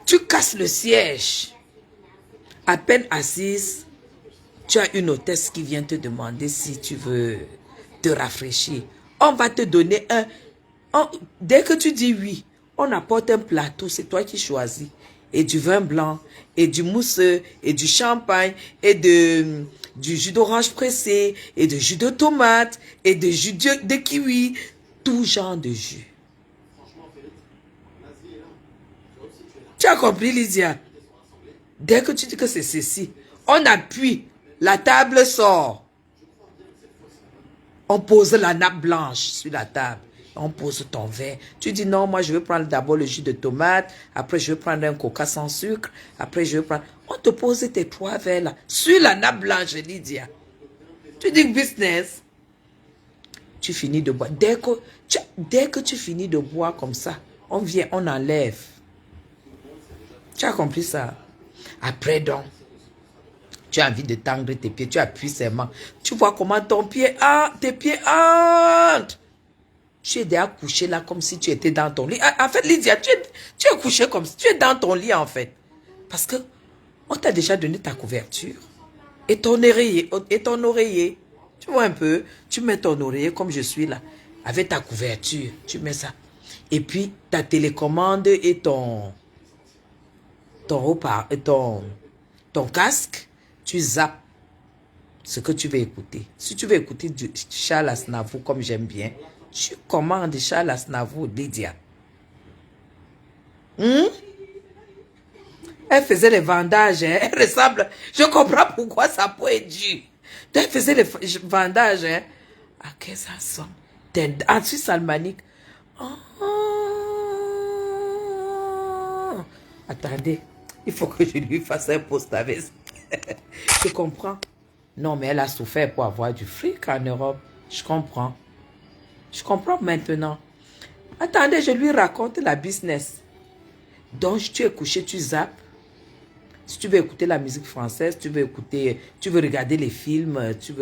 Tu casses le siège. À peine assise, tu as une hôtesse qui vient te demander si tu veux te rafraîchir. On va te donner dès que tu dis oui, on apporte un plateau, c'est toi qui choisis. Et du vin blanc, et du mousseux, et du champagne, et du jus d'orange pressé, et du jus de tomate, et du jus de kiwi, tout genre de jus. Tu as compris, Lydia? Dès que tu dis que c'est ceci, On appuie. La table sort. On pose la nappe blanche sur la table. On pose ton verre. Tu dis non, moi je vais prendre d'abord le jus de tomate. Après je vais prendre un coca sans sucre. Après je vais prendre... On te pose tes 3 verres là. Sur la nappe blanche, Lydia. Tu dis business. Tu finis de boire. Dès que tu finis de boire comme ça, on vient, on enlève. Tu as compris ça? Après donc, tu as envie de tendre tes pieds, tu appuies seulement. Tu vois comment tes pieds entrent. Tu es déjà couché là comme si tu étais dans ton lit. En fait, Lydia, tu es couché comme si tu es dans ton lit en fait. Parce que on t'a déjà donné ta couverture. Et ton oreiller. Tu vois un peu, tu mets ton oreiller comme je suis là. Avec ta couverture, tu mets ça. Et puis, ta télécommande et ton casque, tu zappes ce que tu veux écouter. Si tu veux écouter du Charles Aznavour comme j'aime bien, tu commandes Charles Aznavour, Lydia. Elle faisait les vendages, hein? Elle ressemble. Je comprends pourquoi sa peau est dure. Elle faisait les vendages, hein? À quel ça sonne? En Suisse almanique. Attendez, il faut que je lui fasse un post avec. Je comprends. Non, mais elle a souffert pour avoir du fric en Europe. Je comprends. Je comprends maintenant. Attendez, je lui raconte la business. Donc, tu es couché, tu zappes. Si tu veux écouter la musique française, tu veux regarder les films, tu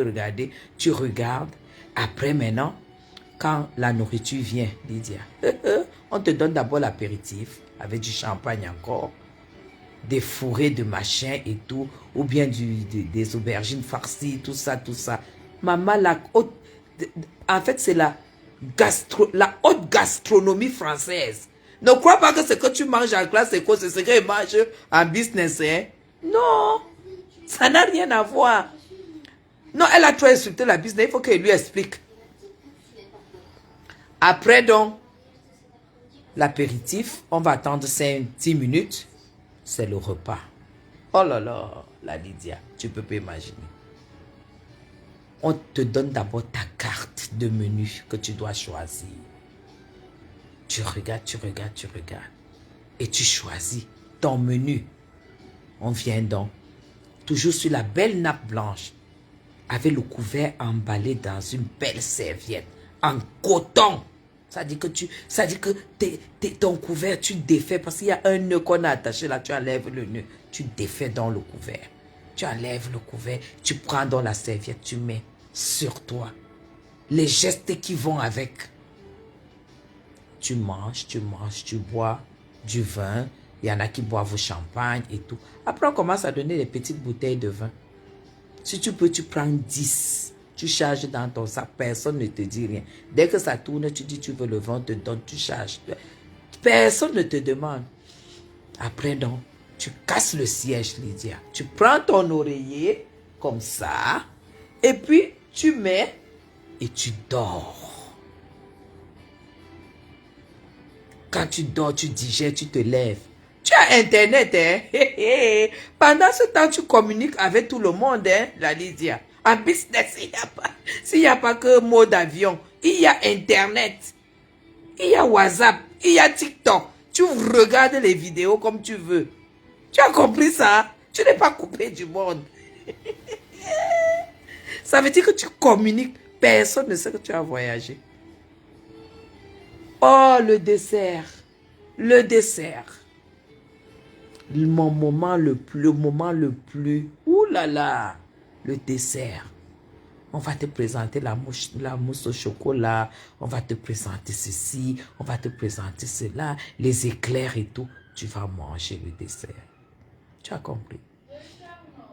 regardes. Après, maintenant, quand la nourriture vient, Lydia, on te donne d'abord l'apéritif avec du champagne encore, des fourrés de machin et tout, ou bien des aubergines farcies, tout ça, tout ça. Maman, en fait, c'est la haute gastronomie française. Ne crois pas que ce que tu manges en classe, c'est ce qu'ils mangent en business. Hein? Non, ça n'a rien à voir. Non, elle a trop insulté la business, il faut qu'elle lui explique. Après donc, l'apéritif, on va attendre 5-10 minutes, c'est le repas. Oh là là, la Lydia, tu peux pas imaginer. On te donne d'abord ta carte de menu que tu dois choisir. Tu regardes. Et tu choisis ton menu. On vient donc, toujours sur la belle nappe blanche, avec le couvert emballé dans une belle serviette, en coton. Ça dit que ton couvert, tu défais, parce qu'il y a un nœud qu'on a attaché là, tu enlèves le nœud, tu défais dans le couvert. Tu enlèves le couvert, tu prends dans la serviette, tu mets sur toi. Les gestes qui vont avec. Tu manges, tu bois du vin. Il y en a qui boivent au champagne et tout. Après, on commence à donner des petites bouteilles de vin. Si tu peux, tu prends 10. Tu charges dans ton sac. Personne ne te dit rien. Dès que ça tourne, tu dis tu veux le vin, on te donne, tu charges. Personne ne te demande. Après, donc, tu casses le siège, Lydia. Tu prends ton oreiller, comme ça. Et puis, tu mets et tu dors. Quand tu dors, tu digères, tu te lèves. Tu as Internet, hein? Pendant ce temps, tu communiques avec tout le monde, hein, la Lydia. En business, s'il n'y a pas que mot d'avion, il y a Internet. Il y a WhatsApp, il y a TikTok. Tu regardes les vidéos comme tu veux. Tu as compris ça? Tu n'es pas coupé du monde. Ça veut dire que tu communiques. Personne ne sait que tu as voyagé. Oh, le dessert. Le dessert. Le moment le plus. Ouh là là. Le dessert. On va te présenter la mousse au chocolat. On va te présenter ceci. On va te présenter cela. Les éclairs et tout. Tu vas manger le dessert. Tu as compris?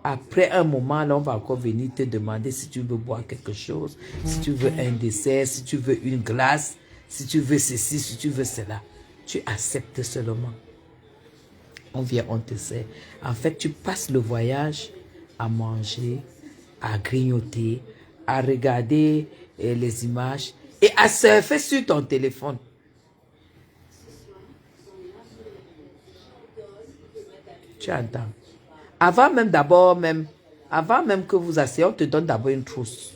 Après un moment, là, on va encore venir te demander si tu veux boire quelque chose, si tu veux un dessert, si tu veux une glace, si tu veux ceci, si tu veux cela. Tu acceptes seulement. On vient, on te sert. En fait, tu passes le voyage à manger, à grignoter, à regarder les images et à surfer sur ton téléphone. Tu entends? Avant même, d'abord même, Avant même que vous asseyez, on te donne d'abord une trousse.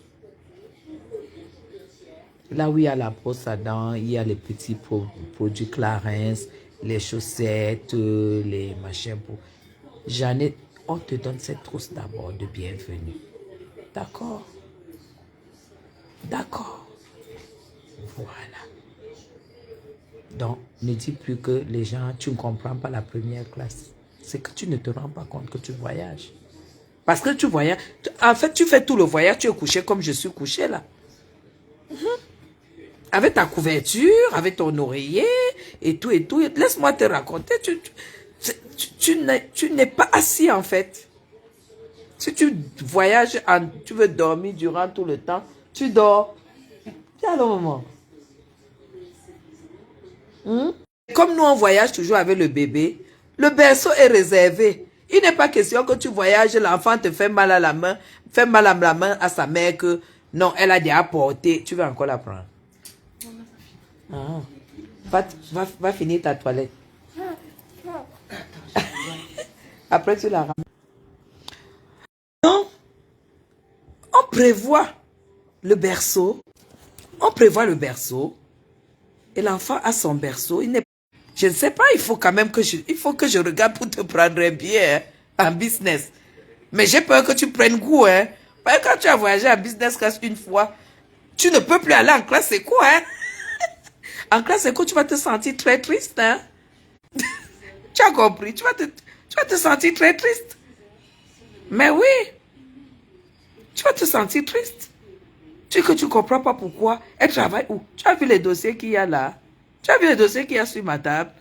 Là où il y a la brosse à dents, il y a les petits produits Clarins, les chaussettes, les machins pour... On te donne cette trousse d'abord de bienvenue. D'accord? D'accord. Voilà. Donc, ne dis plus que les gens, tu ne comprends pas la première classe. C'est que tu ne te rends pas compte que tu voyages. Parce que tu voyages. En fait, tu fais tout le voyage, tu es couché comme je suis couché là. Avec ta couverture, avec ton oreiller et tout et tout. Laisse-moi te raconter. Tu n'es pas assis en fait. Si tu voyages, tu veux dormir durant tout le temps, tu dors. Tiens le moment. Comme nous on voyage toujours avec le bébé, le berceau est réservé. Il n'est pas question que tu voyages, l'enfant te fait mal à la main, fait mal à la main à sa mère que non, elle a déjà porté. Tu veux encore la prendre? Ah. Va finir ta toilette. Après, tu la ramènes. Non. On prévoit le berceau. On prévoit le berceau. Et l'enfant a son berceau. Je ne sais pas, il faut quand même que je regarde pour te prendre un billet en business. Mais j'ai peur que tu prennes goût. Hein. Parce que quand tu as voyagé en business class une fois, tu ne peux plus aller en classe éco. Hein. En classe éco, tu vas te sentir très triste. Hein? Tu as compris? Tu vas te sentir très triste. Mais oui. Tu vas te sentir triste. Tu ne comprends pas pourquoi. Elle travaille où? Tu as vu les dossiers qu'il y a là? Tu as vu les dossiers qu'il y a sur ma table?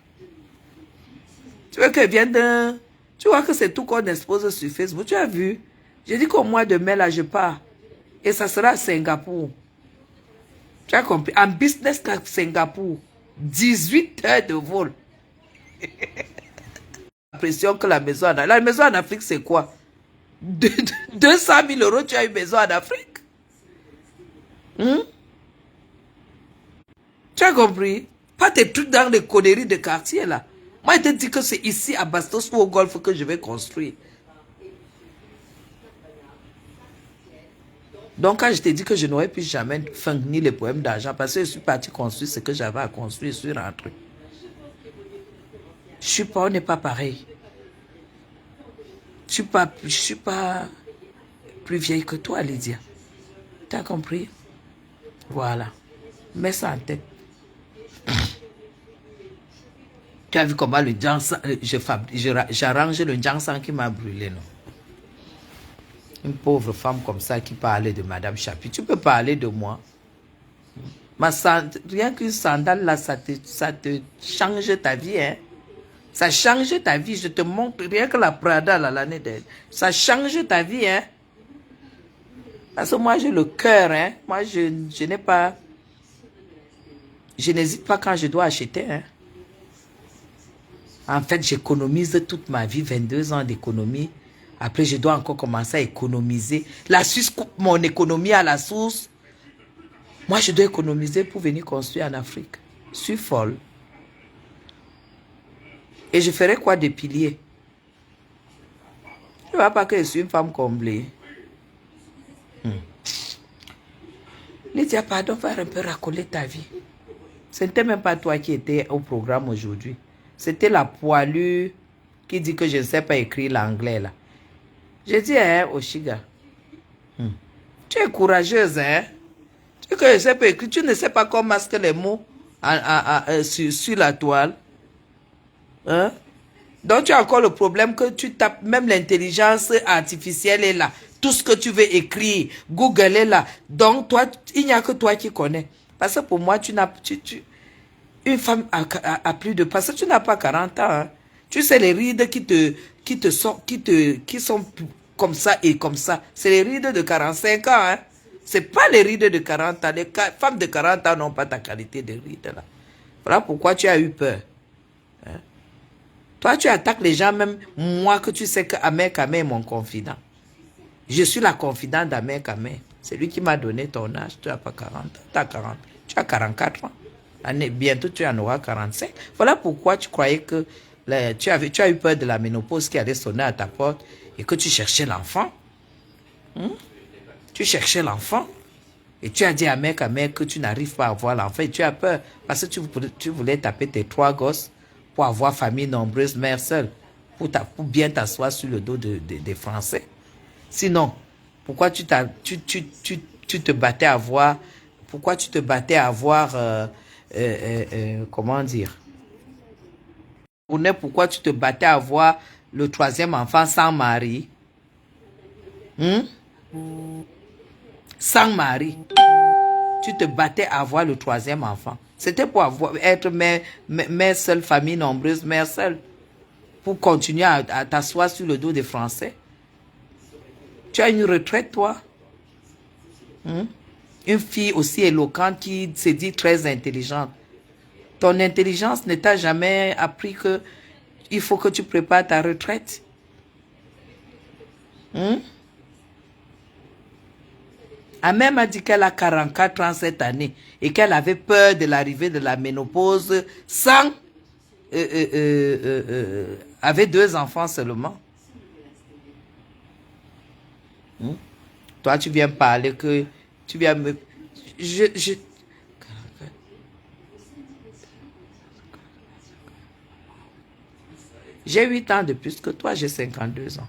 Tu veux qu'elle vienne d'un... Tu vois que c'est tout qu'on expose sur Facebook. Tu as vu? J'ai dit qu'au mois de mai, là, je pars. Et ça sera à Singapour. Tu as compris? En business à Singapour. 18 heures de vol. L'impression que la maison en Afrique, c'est quoi? 200 000 euros, tu as une maison en Afrique? Tu as compris? Pas tes trucs dans les conneries de quartier, là. Moi, je te dis que c'est ici, à Bastos ou au Golfe, que je vais construire. Donc, quand je t'ai dit que je n'aurais plus jamais fini les problèmes d'argent, parce que je suis parti construire ce que j'avais à construire sur un truc. On n'est pas pareil. Je suis pas plus vieille que toi, Lydia. Tu as compris? Voilà. Mets ça en tête. Tu as vu comment le jansan, j'arrange le jansan qui m'a brûlé, non? Une pauvre femme comme ça qui parlait de Madame Chapi. Tu peux parler de moi. Rien qu'une sandale là, ça te change ta vie, hein? Ça change ta vie. Je te montre rien que la Prada là, l'année dernière. Ça change ta vie, hein? Parce que moi, j'ai le cœur, hein? Moi, je n'ai pas... Je n'hésite pas quand je dois acheter, hein? En fait, j'économise toute ma vie, 22 ans d'économie. Après, je dois encore commencer à économiser. La Suisse coupe mon économie à la source. Moi, je dois économiser pour venir construire en Afrique. Je suis folle. Et je ferai quoi des piliers? Tu ne vois pas que je suis une femme comblée. Lydia, pardon, va un peu racoler ta vie. Ce n'était même pas toi qui étais au programme aujourd'hui. C'était la poilue qui dit que je ne sais pas écrire l'anglais là. J'ai dit, hein, Oshiga, tu es courageuse, hein? Tu sais que je ne sais pas écrire, tu ne sais pas comment masquer les mots sur la toile. Hein? Donc tu as encore le problème que tu tapes, même l'intelligence artificielle est là. Tout ce que tu veux écrire, Google est là. Donc toi, il n'y a que toi qui connais. Parce que pour moi, une femme a plus de... Parce que tu n'as pas 40 ans. Hein? Tu sais les rides qui sont comme ça et comme ça. C'est les rides de 45 ans. Hein? Ce n'est pas les rides de 40 ans. Les femmes de 40 ans n'ont pas ta qualité de rides là. Voilà pourquoi tu as eu peur. Hein? Toi, tu attaques les gens, même moi que tu sais que Amer Kamé est mon confident. Je suis la confidente d'Amer Kamé. C'est lui qui m'a donné ton âge. Tu n'as pas 40 ans. Tu as 44 ans. Bientôt, tu en auras 45. Voilà pourquoi tu croyais que tu as eu peur de la ménopause qui allait sonner à ta porte et que tu cherchais l'enfant. Tu cherchais l'enfant. Et tu as dit à mec que tu n'arrives pas à avoir l'enfant. Et tu as peur. Parce que tu voulais taper tes 3 gosses pour avoir famille nombreuse, mère seule. Pour bien t'asseoir sur le dos des Français. Sinon, pourquoi tu te battais à voir... Pourquoi tu te battais à voir... comment dire? Pourquoi tu te battais à voir le 3e enfant sans mari? Sans mari. Tu te battais à avoir le 3e enfant. C'était pour être mère seule, famille nombreuse, mère seule. Pour continuer à t'asseoir sur le dos des Français. Tu as une retraite, toi? Une fille aussi éloquente qui se dit très intelligente. Ton intelligence ne t'a jamais appris que il faut que tu prépares ta retraite. Amel m'a dit qu'elle a 44 ans cette année et qu'elle avait peur de l'arrivée de la ménopause sans... avec 2 enfants seulement. Toi, tu viens parler que... Tu viens me... J'ai 8 ans de plus que toi, j'ai 52 ans.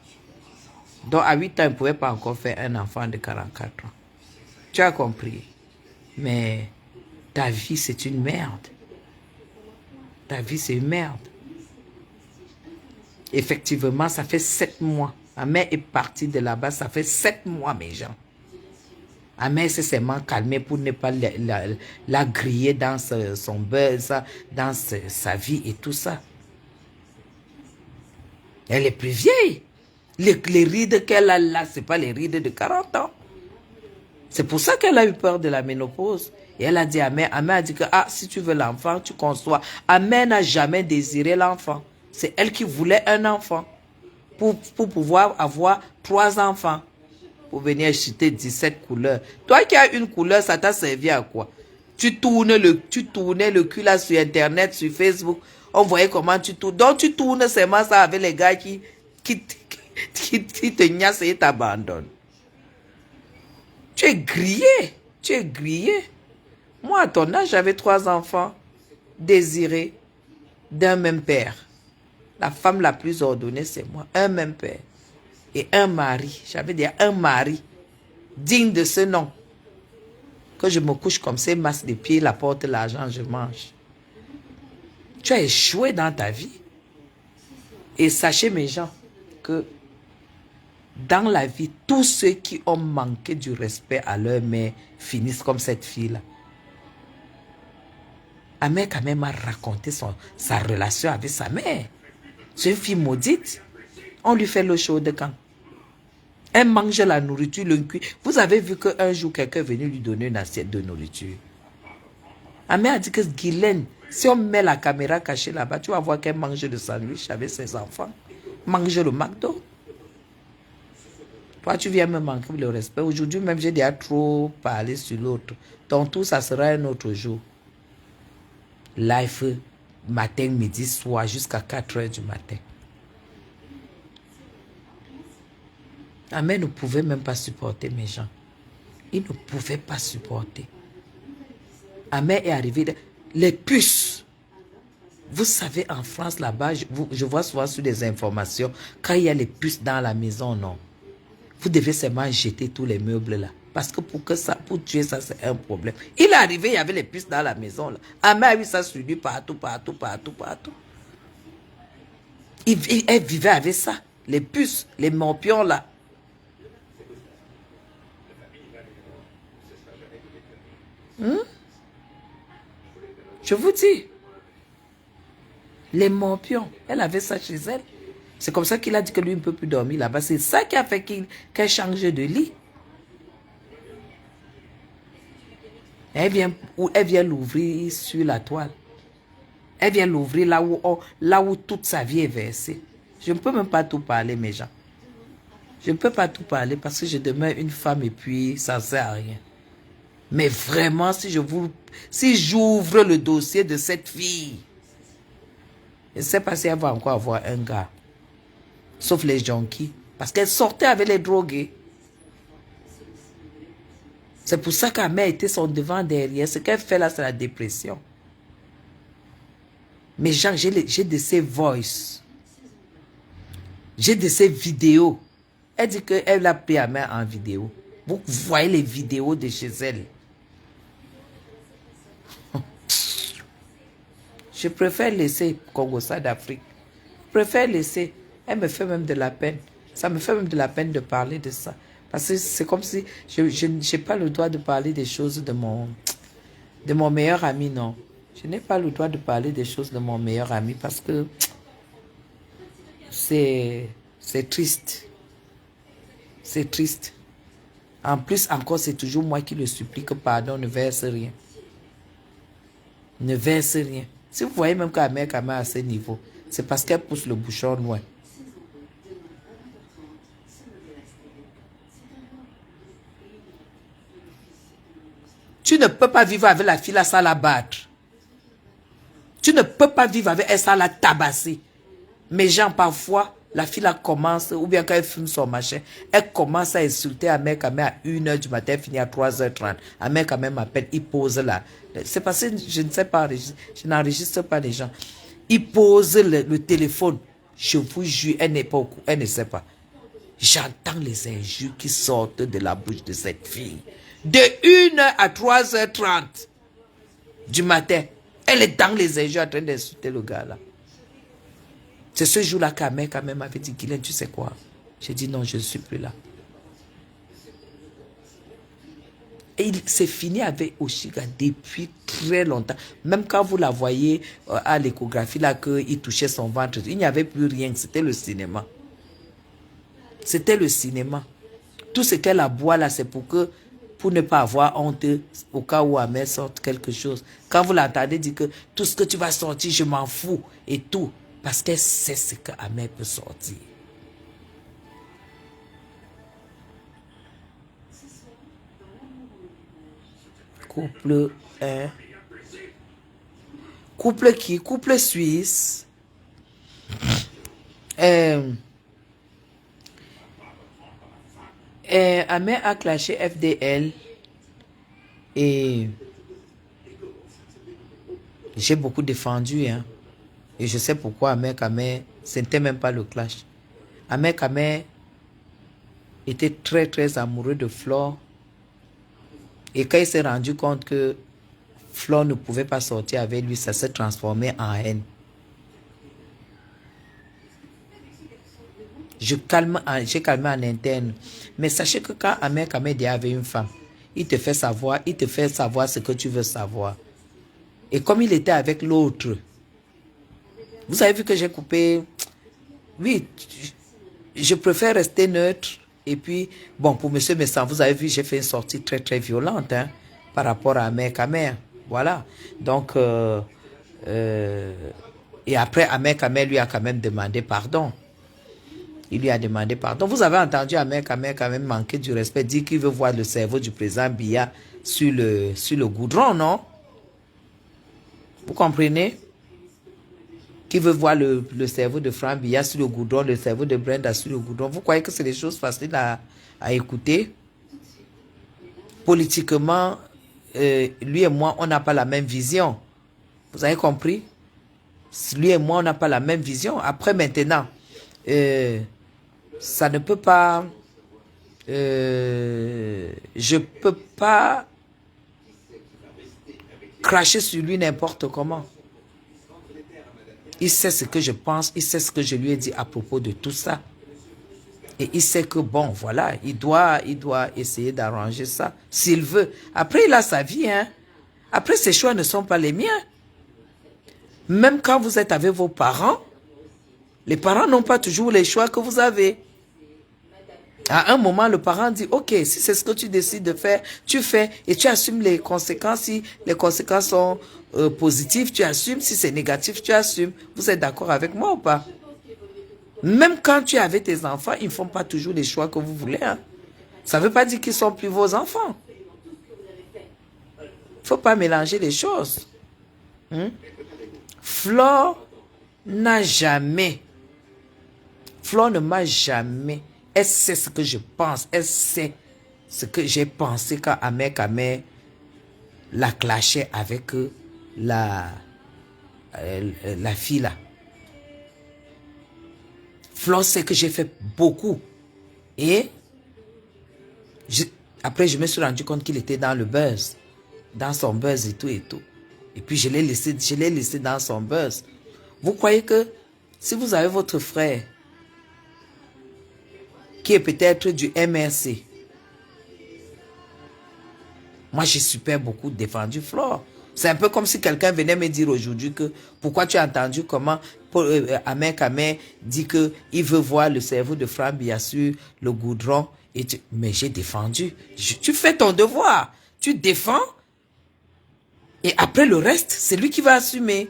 Donc, à 8 ans, je ne pouvais pas encore faire un enfant de 44 ans. Tu as compris? Mais ta vie, c'est une merde. Ta vie, c'est une merde. Effectivement, ça fait 7 mois. Ma mère est partie de là-bas, ça fait 7 mois, mes gens. Ma mère s'est seulement calmée pour ne pas la griller dans son buzz, dans sa vie et tout ça. Elle est plus vieille. Les rides qu'elle a là, ce n'est pas les rides de 40 ans. C'est pour ça qu'elle a eu peur de la ménopause. Et elle a dit à Mère, a dit que si tu veux l'enfant, tu conçois. Amère n'a jamais désiré l'enfant. C'est elle qui voulait un enfant. Pour pouvoir avoir 3 enfants. Pour venir acheter 17 couleurs. Toi qui as une couleur, ça t'a servi à quoi? Tu tournais le cul là sur Internet, sur Facebook. On voyait comment tu tournes. Donc tu tournes seulement ça avec les gars qui te niassent et t'abandonnent. Tu es grillé. Tu es grillé. Moi, à ton âge, j'avais 3 enfants désirés d'un même père. La femme la plus ordonnée, c'est moi. Un même père. Et un mari. J'avais dit un mari digne de ce nom. Que je me couche comme ces masses de pieds, la porte, l'argent, je mange. Tu as échoué dans ta vie. Et sachez, mes gens, que dans la vie, tous ceux qui ont manqué du respect à leur mère finissent comme cette fille-là. Amère quand même a raconté sa relation avec sa mère. C'est une fille maudite. On lui fait le chaud de camp. Elle mange la nourriture, le cuit. Vous avez vu qu'un jour, quelqu'un est venu lui donner une assiette de nourriture. Amère a dit que Guylaine, si on met la caméra cachée là-bas, tu vas voir qu'elle mange le sandwich avec ses enfants. Mange le McDo. Toi, tu viens me manquer le respect. Aujourd'hui, même, j'ai déjà trop parlé sur l'autre. Ton tour, ça sera un autre jour. Live, matin, midi, soir, jusqu'à 4 h du matin. Amère ne pouvait même pas supporter mes gens. Il ne pouvait pas supporter. Amère est arrivé. Les puces. Vous savez, en France, là-bas, je vois souvent sur des informations, quand il y a les puces dans la maison, non. Vous devez seulement jeter tous les meubles là. Parce que pour tuer ça, c'est un problème. Il est arrivé, il y avait les puces dans la maison là. Amère a eu ça sur lui partout. Elle vivait avec ça. Les puces, les morpions là. Je vous dis. Les morpions. Elle avait ça chez elle. C'est comme ça qu'il a dit que lui ne peut plus dormir là-bas. C'est ça qui a fait qu'elle change de lit. Elle vient l'ouvrir sur la toile. Elle vient l'ouvrir là où toute sa vie est versée. Je ne peux même pas tout parler, mes gens. Je ne peux pas tout parler parce que je demeure une femme et puis ça ne sert à rien. Mais vraiment, si j'ouvre le dossier de cette fille, je ne sais pas si elle va encore avoir un gars. Sauf les junkies. Parce qu'elle sortait avec les drogués. C'est pour ça qu'Amé a été son devant derrière. Ce qu'elle fait là, c'est la dépression. Mais Jean, j'ai de ses voices. J'ai de ses vidéos. Elle dit qu'elle a pris Amé en vidéo. Vous voyez les vidéos de chez elle. Je préfère laisser Congo-Ça d'Afrique. Je préfère laisser. Elle me fait même de la peine. Ça me fait même de la peine de parler de ça. Parce que c'est comme si je n'ai pas le droit de parler des choses de mon meilleur ami, non. Je n'ai pas le droit de parler des choses de mon meilleur ami parce que c'est triste. C'est triste. En plus, encore, c'est toujours moi qui le supplie que pardon, ne verse rien. Ne verse rien. Si vous voyez même qu'Amé est à ce niveau, c'est parce qu'elle pousse le bouchon loin. Tu ne peux pas vivre avec la fille là sans la battre. Tu ne peux pas vivre avec elle sans la tabasser. Mais genre, parfois, la fille là commence, ou bien quand elle fume son machin, elle commence à insulter Amé à 1h du matin, elle finit à 3h30. Amé m'appelle, il pose là. C'est parce que je ne sais pas, je n'enregistre pas les gens. Il pose le téléphone. Je vous jure, elle n'est pas au courant, elle ne sait pas. J'entends les injures qui sortent de la bouche de cette fille. De 1h à 3h30 du matin. Elle est dans les injures en train d'insulter le gars là. C'est ce jour-là qu'Amé m'avait dit, Guylaine, tu sais quoi? J'ai dit non, je ne suis plus là. Et c'est fini avec Oshiga depuis très longtemps. Même quand vous la voyez à l'échographie, là, qu'il touchait son ventre, il n'y avait plus rien. C'était le cinéma. C'était le cinéma. Tout ce qu'elle aboie là, c'est pour ne pas avoir honte au cas où Amé sorte quelque chose. Quand vous l'entendez dire que tout ce que tu vas sortir, je m'en fous et tout. Parce qu'elle sait ce qu'Amé peut sortir. Couple 1. Couple qui? Couple suisse. Amé a clashé FDL. Et j'ai beaucoup défendu. Hein. Et je sais pourquoi Amé, ce n'était même pas le clash. Amé était très très amoureux de Flore. Et quand il s'est rendu compte que Flore ne pouvait pas sortir avec lui, ça s'est transformé en haine. J'ai calmé en interne. Mais sachez que quand Amé avait une femme, il te fait savoir ce que tu veux savoir. Et comme il était avec l'autre, vous avez vu que j'ai coupé. Oui, je préfère rester neutre. Et puis, bon, pour M. Messan, vous avez vu, j'ai fait une sortie très, très violente hein, par rapport à Amé. Voilà. Donc, et après, Amé lui a quand même demandé pardon. Il lui a demandé pardon. Vous avez entendu Amé quand même manquer du respect, dire qu'il veut voir le cerveau du président Biya sur le goudron, non? Vous comprenez? Qui veut voir le cerveau de Franck Biya sur le goudron, le cerveau de Brenda sur le goudron. Vous croyez que c'est des choses faciles à écouter? Politiquement, lui et moi, on n'a pas la même vision. Vous avez compris? Lui et moi, on n'a pas la même vision. Après, maintenant, ça ne peut pas... je ne peux pas cracher sur lui n'importe comment. Il sait ce que je pense, il sait ce que je lui ai dit à propos de tout ça. Et il sait que, bon, voilà, il doit essayer d'arranger ça, s'il veut. Après, il a sa vie, hein. Après, ses choix ne sont pas les miens. Même quand vous êtes avec vos parents, les parents n'ont pas toujours les choix que vous avez. À un moment, le parent dit, ok, si c'est ce que tu décides de faire, tu fais et tu assumes les conséquences. Si les conséquences sont positives, tu assumes. Si c'est négatif, tu assumes. Vous êtes d'accord avec moi ou pas? Même quand tu es avec tes enfants, ils ne font pas toujours les choix que vous voulez. Hein. Ça ne veut pas dire qu'ils sont plus vos enfants. Il ne faut pas mélanger les choses. Flore n'a jamais... Flore ne m'a jamais... Elle sait ce que je pense. Elle sait ce que j'ai pensé quand Ahmed Kamel la clashait avec la fille là. Flo sait que j'ai fait beaucoup. Et après, je me suis rendu compte qu'il était dans le buzz. Dans son buzz et tout et tout. Et puis, je l'ai laissé dans son buzz. Vous croyez que si vous avez votre frère qui est peut-être du MRC, moi, j'ai super beaucoup défendu Flore. C'est un peu comme si quelqu'un venait me dire aujourd'hui que pourquoi tu as entendu comment Ahmed Kamel dit qu'il veut voir le cerveau de Franck Biya sur le goudron. Mais j'ai défendu. Tu fais ton devoir. Tu défends. Et après le reste, c'est lui qui va assumer.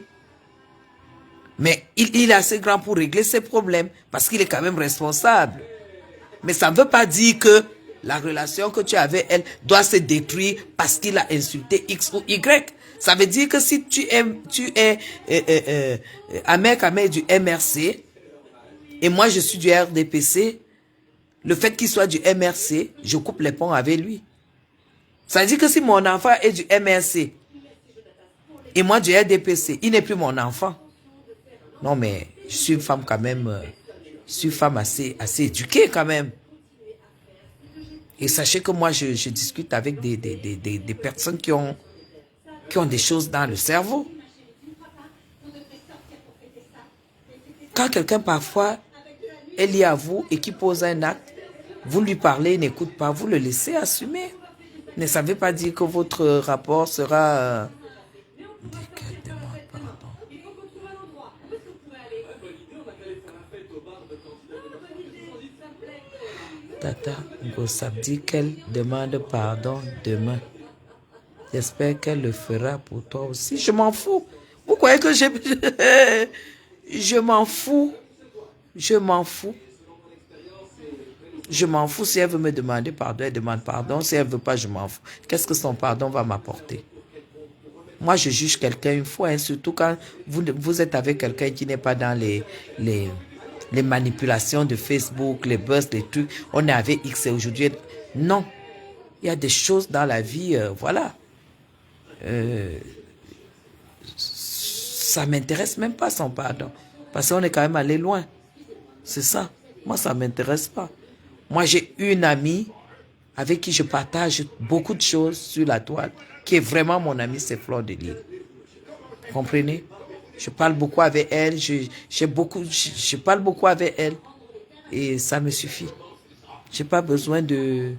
Mais il est assez grand pour régler ses problèmes. Parce qu'il est quand même responsable. Mais ça ne veut pas dire que la relation que tu as avec elle doit se détruire parce qu'il a insulté X ou Y. Ça veut dire que si tu es Ahmed Kamel du MRC et moi je suis du RDPC, le fait qu'il soit du MRC, je coupe les ponts avec lui. Ça veut dire que si mon enfant est du MRC et moi du RDPC, il n'est plus mon enfant. Non mais je suis une femme quand même, je suis une femme assez éduquée quand même. Et sachez que moi, je discute avec des personnes qui ont des choses dans le cerveau. Quand quelqu'un, parfois, est lié à vous et qui pose un acte, vous lui parlez, il n'écoute pas, vous le laissez assumer. Ne ça ne veut pas dire que votre rapport sera... Tata Gossab dit qu'elle demande pardon demain. J'espère qu'elle le fera pour toi aussi. Je m'en fous. Vous croyez que j'ai... Je m'en fous. Je m'en fous. Je m'en fous. Si elle veut me demander pardon, elle demande pardon. Si elle ne veut pas, je m'en fous. Qu'est-ce que son pardon va m'apporter? Moi, je juge quelqu'un une fois, hein, surtout quand vous êtes avec quelqu'un qui n'est pas dans les manipulations de Facebook, les buzz, les trucs. On est avec X et aujourd'hui. Non. Il y a des choses dans la vie, voilà. Ça ne m'intéresse même pas son pardon. Parce qu'on est quand même allé loin. C'est ça. Moi, ça ne m'intéresse pas. Moi, j'ai une amie avec qui je partage beaucoup de choses sur la toile, qui est vraiment mon amie, c'est Flore de Lille. Vous comprenez? Je parle beaucoup avec elle, je parle beaucoup avec elle et ça me suffit. Je n'ai pas besoin de...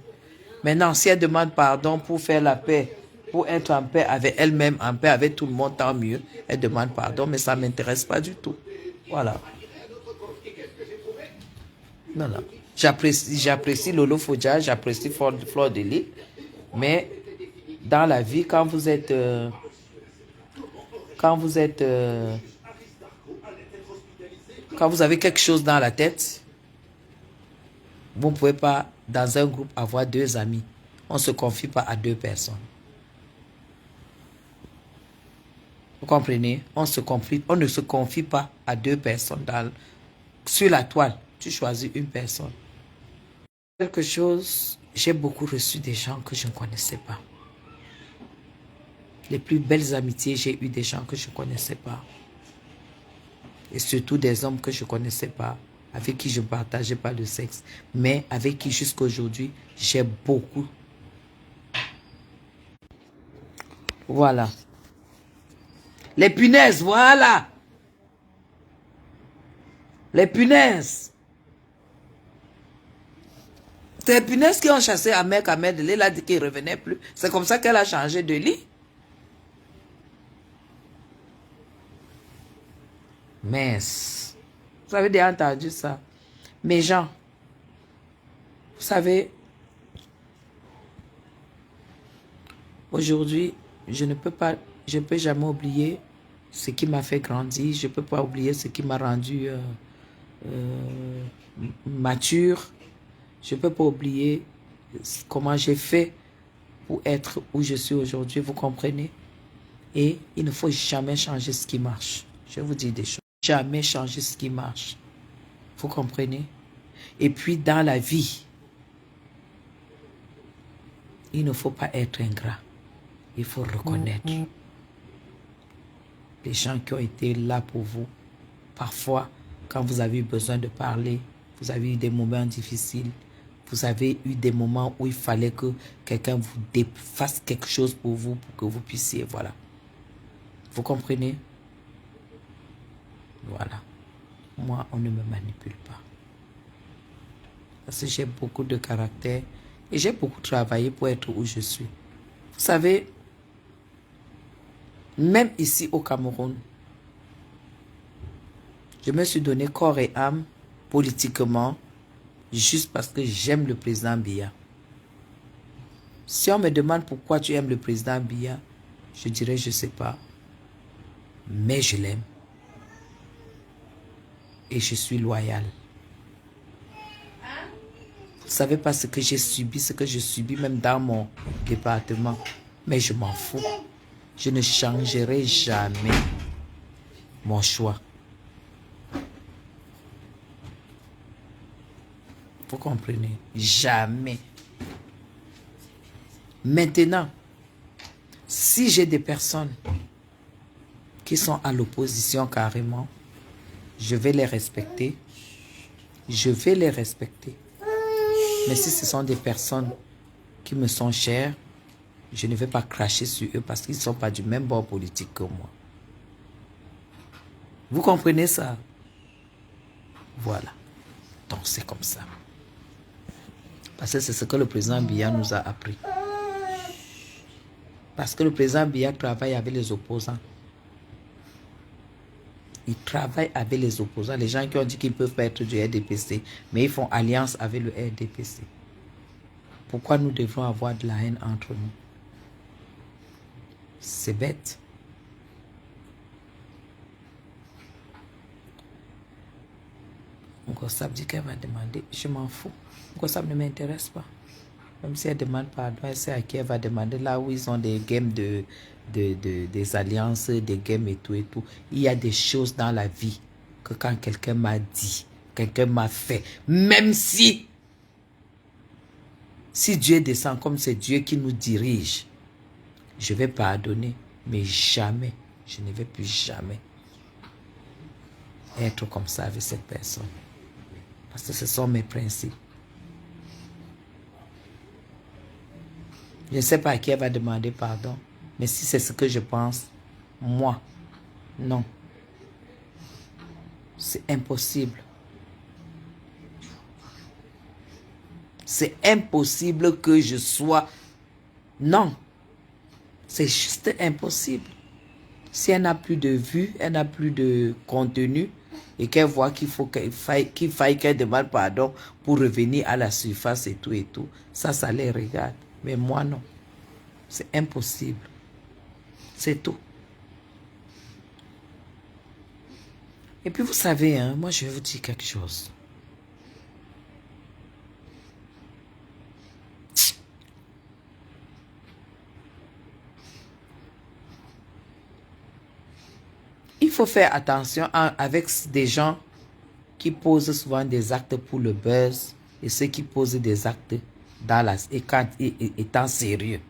Maintenant, si elle demande pardon pour faire la paix, pour être en paix avec elle-même, en paix avec tout le monde, tant mieux. Elle demande pardon, mais ça ne m'intéresse pas du tout. Voilà. Voilà. J'apprécie Lolo Fodja, j'apprécie Flore de Lille, mais dans la vie, quand vous avez quelque chose dans la tête, vous ne pouvez pas, dans un groupe, avoir deux amis. On ne se confie pas à deux personnes. Vous comprenez? On ne se confie pas à deux personnes. Sur la toile, tu choisis une personne. Quelque chose, j'ai beaucoup reçu des gens que je ne connaissais pas. Les plus belles amitiés, j'ai eu des gens que je ne connaissais pas. Et surtout des hommes que je ne connaissais pas, avec qui je ne partageais pas le sexe, mais avec qui jusqu'à aujourd'hui, j'ai beaucoup. Voilà. Les punaises, voilà. Les punaises. C'est les punaises qui ont chassé Ahmed Kamel de lit. Elle a dit qu'il ne revenait plus. C'est comme ça qu'elle a changé de lit. Mince. Vous avez déjà entendu ça? Mes gens, vous savez, aujourd'hui, je ne peux jamais oublier ce qui m'a fait grandir. Je ne peux pas oublier ce qui m'a rendu mature. Je ne peux pas oublier comment j'ai fait pour être où je suis aujourd'hui, vous comprenez? Et il ne faut jamais changer ce qui marche. Je vous dis des choses. Jamais changer ce qui marche. Vous comprenez? Et puis dans la vie, Il ne faut pas être ingrat. Il faut reconnaître les gens qui ont été là pour vous. Parfois, quand vous avez eu besoin de parler, vous avez eu des moments difficiles, vous avez eu des moments où il fallait que quelqu'un vous fasse quelque chose pour vous, pour que vous puissiez, voilà. Vous comprenez? Voilà. Moi, on ne me manipule pas. Parce que j'ai beaucoup de caractère et j'ai beaucoup travaillé pour être où je suis. Vous savez, même ici au Cameroun, je me suis donné corps et âme politiquement juste parce que j'aime le président Biya. Si on me demande pourquoi tu aimes le président Biya, je dirais je ne sais pas. Mais je l'aime. Et je suis loyal. Vous ne savez pas ce que j'ai subi, ce que je subis même dans mon département. Mais je m'en fous. Je ne changerai jamais mon choix. Vous comprenez? Jamais. Maintenant, si j'ai des personnes qui sont à l'opposition carrément, je vais les respecter. Je vais les respecter. Mais si ce sont des personnes qui me sont chères, je ne vais pas cracher sur eux parce qu'ils ne sont pas du même bord politique que moi. Vous comprenez ça? Voilà. Donc c'est comme ça. Parce que c'est ce que le président Biya nous a appris. Parce que le président Biya travaille avec les opposants. Il travaille avec les opposants. Les gens qui ont dit qu'ils peuvent pas être du RDPC, mais ils font alliance avec le RDPC. Pourquoi nous devons avoir de la haine entre nous? C'est bête. Ngossab dit qu'elle va demander. Je m'en fous. Ngossab ne m'intéresse pas. Même si elle demande pardon, elle sait à qui elle va demander. Là où ils ont des games des alliances, des games et tout et tout. Il y a des choses dans la vie que quand quelqu'un m'a dit, quelqu'un m'a fait, même si Dieu descend comme c'est Dieu qui nous dirige, je vais pardonner, mais jamais, je ne vais plus jamais être comme ça avec cette personne. Parce que ce sont mes principes. Je ne sais pas à qui elle va demander pardon, mais si c'est ce que je pense, moi, non. C'est impossible. C'est impossible que je sois... Non. C'est juste impossible. Si elle n'a plus de vue, elle n'a plus de contenu, et qu'elle voit qu'il faille qu'elle demande pardon pour revenir à la surface et tout, ça les regarde. Mais moi, non. C'est impossible. C'est tout. Et puis, vous savez, hein, moi, je vais vous dire quelque chose. Il faut faire attention avec des gens qui posent souvent des actes pour le buzz et ceux qui posent des actes étant sérieux.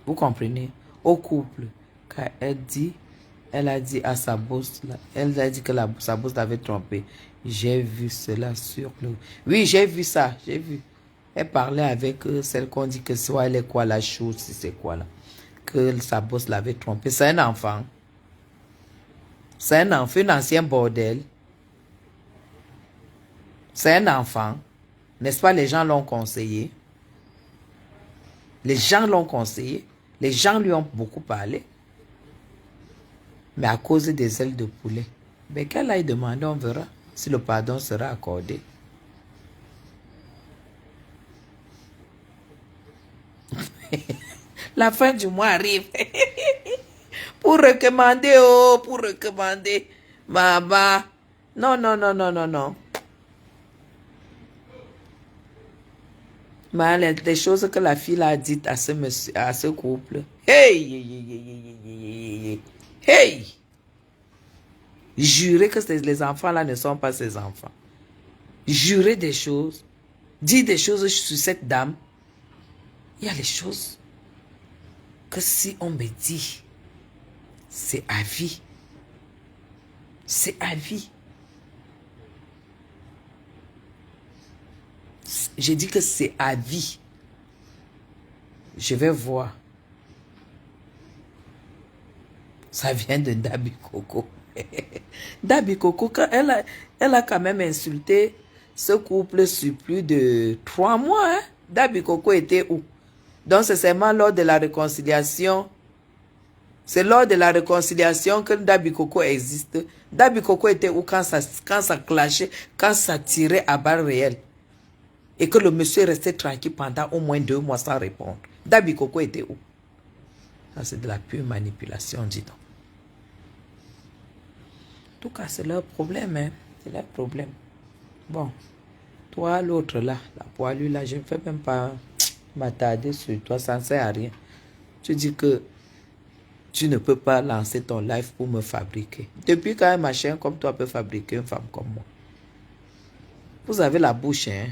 Vous comprenez? Au couple, quand elle a dit à sa boss, elle a dit que sa boss l'avait trompé. J'ai vu cela sur le... Oui, j'ai vu ça, j'ai vu. Elle parlait avec celle qu'on dit que soit elle est quoi la chose, si c'est quoi là. Que sa boss l'avait trompé. C'est un enfant. C'est un enfant, un ancien bordel. C'est un enfant. N'est-ce pas, les gens l'ont conseillé. Les gens l'ont conseillé. Les gens lui ont beaucoup parlé. Mais à cause des ailes de poulet. Mais qu'elle aille demander, on verra si le pardon sera accordé. La fin du mois arrive. Pour recommander, oh, pour recommander. Maman. Non, non, non, non, non, non. Mais les choses que la fille a dites à ce monsieur, à ce couple. Hey! Hey! Jurer que les enfants-là ne sont pas ses enfants. Jurer des choses. Dire des choses sur cette dame. Il y a les choses que si on me dit, c'est à vie. C'est à vie. J'ai dit que c'est à vie. Je vais voir. Ça vient de Dabi Coco. Dabi Coco, elle a quand même insulté ce couple sur plus de 3 mois. Hein? Dabi Coco était où? Donc c'est seulement lors de la réconciliation. C'est lors de la réconciliation que Dabi Coco existe. Dabi Coco était où quand ça clashait, quand ça tirait à balles réelles. Et que le monsieur restait tranquille pendant au moins 2 mois sans répondre. Dabi Coco était où? Ça c'est de la pure manipulation, dis donc. En tout cas, c'est leur problème, hein. C'est leur problème. Bon, toi, l'autre là, la poilue là, je ne fais même pas m'attarder sur toi, ça ne sert à rien. Tu dis que tu ne peux pas lancer ton live pour me fabriquer. Depuis quand un machin comme toi peut fabriquer une femme comme moi? Vous avez la bouche, hein?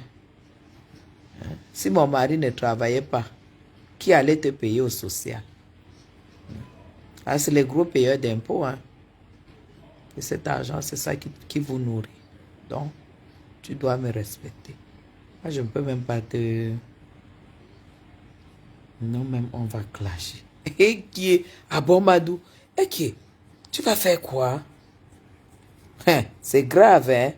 Si mon mari ne travaillait pas, qui allait te payer au social? Ah, c'est les gros payeurs d'impôts, hein? Et cet argent, c'est ça qui vous nourrit. Donc, tu dois me respecter. Moi, je ne peux même pas te... Non, même on va clasher. Et qui est Abomadou? Et qui est? Tu vas faire quoi? Hein, c'est grave, hein?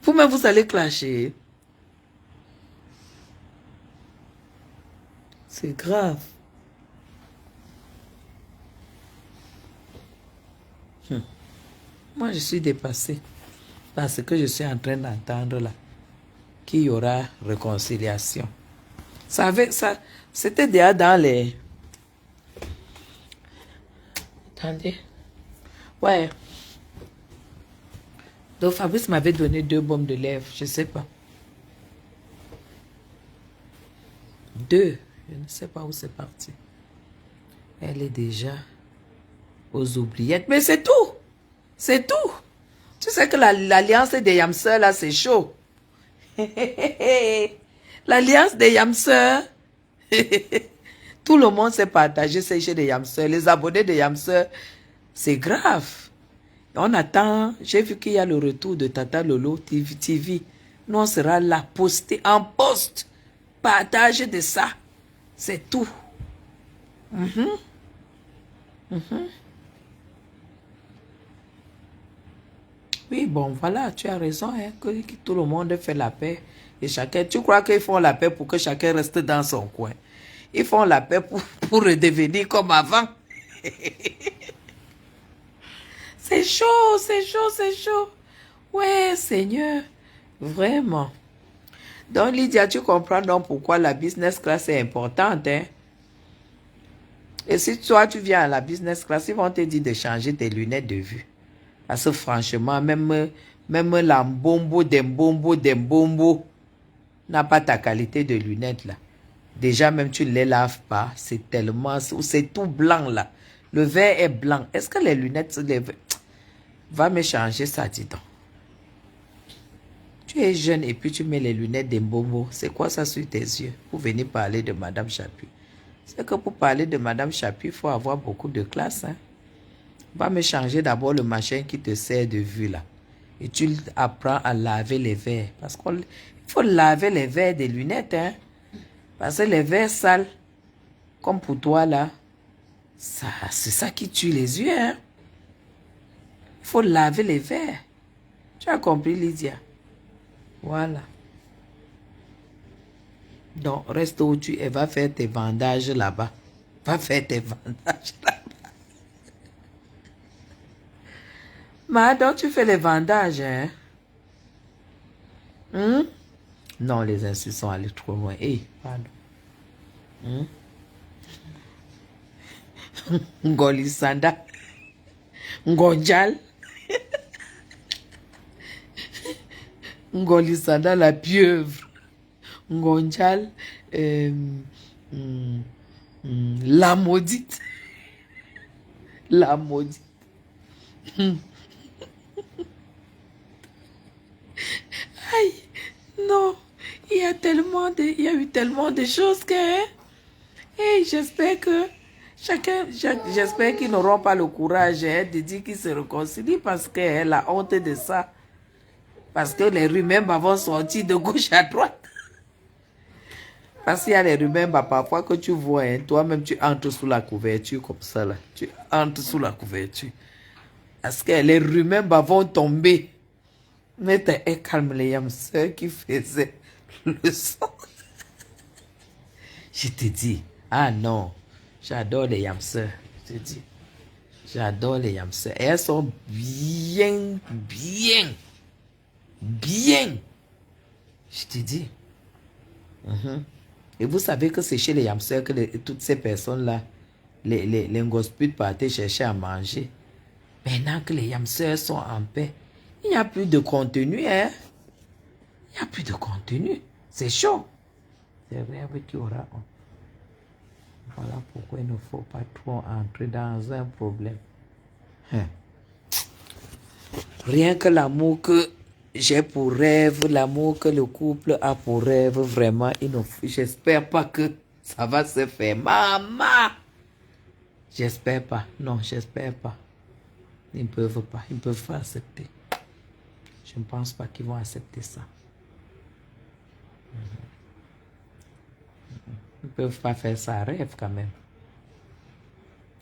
Vous-même, vous allez clasher. C'est grave. Moi, je suis dépassée par ce que je suis en train d'entendre là. Qu'il y aura réconciliation. Ça, c'était déjà dans les... Attendez. Ouais. Donc Fabrice m'avait donné 2 baumes de lèvres, je ne sais pas. 2. Je ne sais pas où c'est parti. Elle est déjà aux oubliettes. Mais c'est tout. C'est tout. Tu sais que l'alliance des Yamseurs, là, c'est chaud. L'alliance des Yamseurs. Tout le monde s'est partagé, c'est chez les Yamseurs. Les abonnés des Yamseurs, c'est grave. On attend. J'ai vu qu'il y a le retour de Tata Lolo TV. Nous, on sera là, posté en post. Partage de ça. C'est tout. Oui, bon, voilà, tu as raison, hein, que tout le monde fait la paix. Et chacun, tu crois qu'ils font la paix pour que chacun reste dans son coin. Ils font la paix pour redevenir comme avant. C'est chaud, c'est chaud, c'est chaud. Ouais, Seigneur, vraiment. Donc, Lydia, tu comprends donc pourquoi la business class est importante, hein? Et si toi, tu viens à la business class, ils vont te dire de changer tes lunettes de vue. Parce que franchement, même la mbombo d'embombo n'a pas ta qualité de lunettes là. Déjà, même tu ne les laves pas. C'est tellement... C'est tout blanc là. Le verre est blanc. Est-ce que les lunettes... Va me changer ça, dis donc. Tu es jeune et puis tu mets les lunettes d'embombo. C'est quoi ça sur tes yeux? Pour venir parler de Madame Chapuis. C'est que pour parler de Madame Chapuis, il faut avoir beaucoup de classe, hein. Va me changer d'abord le machin qui te sert de vue là. Et tu apprends à laver les verres. Parce qu'il faut laver les verres des lunettes, hein. Parce que les verres sales, comme pour toi là, c'est ça qui tue les yeux, hein. Il faut laver les verres. Tu as compris, Lydia? Voilà. Donc, reste où tu es. Va faire tes vendages là-bas. Va faire tes vendages là-bas. Donc tu fais les vendages, hein? Non, les insultes sont allés trop loin. Hey, pardon. Ngolisanda. Ngonjal. Ngolisanda, la pieuvre. Ngonjal. La maudite. La maudite. Aïe, non, il y a eu tellement de choses que... Et j'espère que j'espère qu'ils n'auront pas le courage de dire qu'ils se réconcilient parce que la honte de ça. Parce que les rumeurs vont sortir de gauche à droite. Parce qu'il y a les rumeurs parfois que tu vois, hein, toi-même tu entres sous la couverture comme ça là. Tu entres sous la couverture. Parce que les rumeurs vont tomber. Mais t'es calme les yamseurs qui faisaient le son. Je te dis, ah non, j'adore les yamseurs. Je te dis, j'adore les yamseurs. Et elles sont bien. Je te dis. Et vous savez que c'est chez les yamseurs que toutes ces personnes-là, les lingosputes partaient chercher à manger. Maintenant que les yamseurs sont en paix, il n'y a plus de contenu, hein. Il n'y a plus de contenu. C'est chaud. C'est vrai qui aura honte. Voilà pourquoi il ne faut pas trop entrer dans un problème. Rien que l'amour que j'ai pour rêve, l'amour que le couple a pour rêve, vraiment, j'espère pas que ça va se faire. Maman! J'espère pas. Non, j'espère pas. Ils ne peuvent pas. Ils ne peuvent pas accepter. Je ne pense pas qu'ils vont accepter ça. Ils ne peuvent pas faire ça à rêve quand même.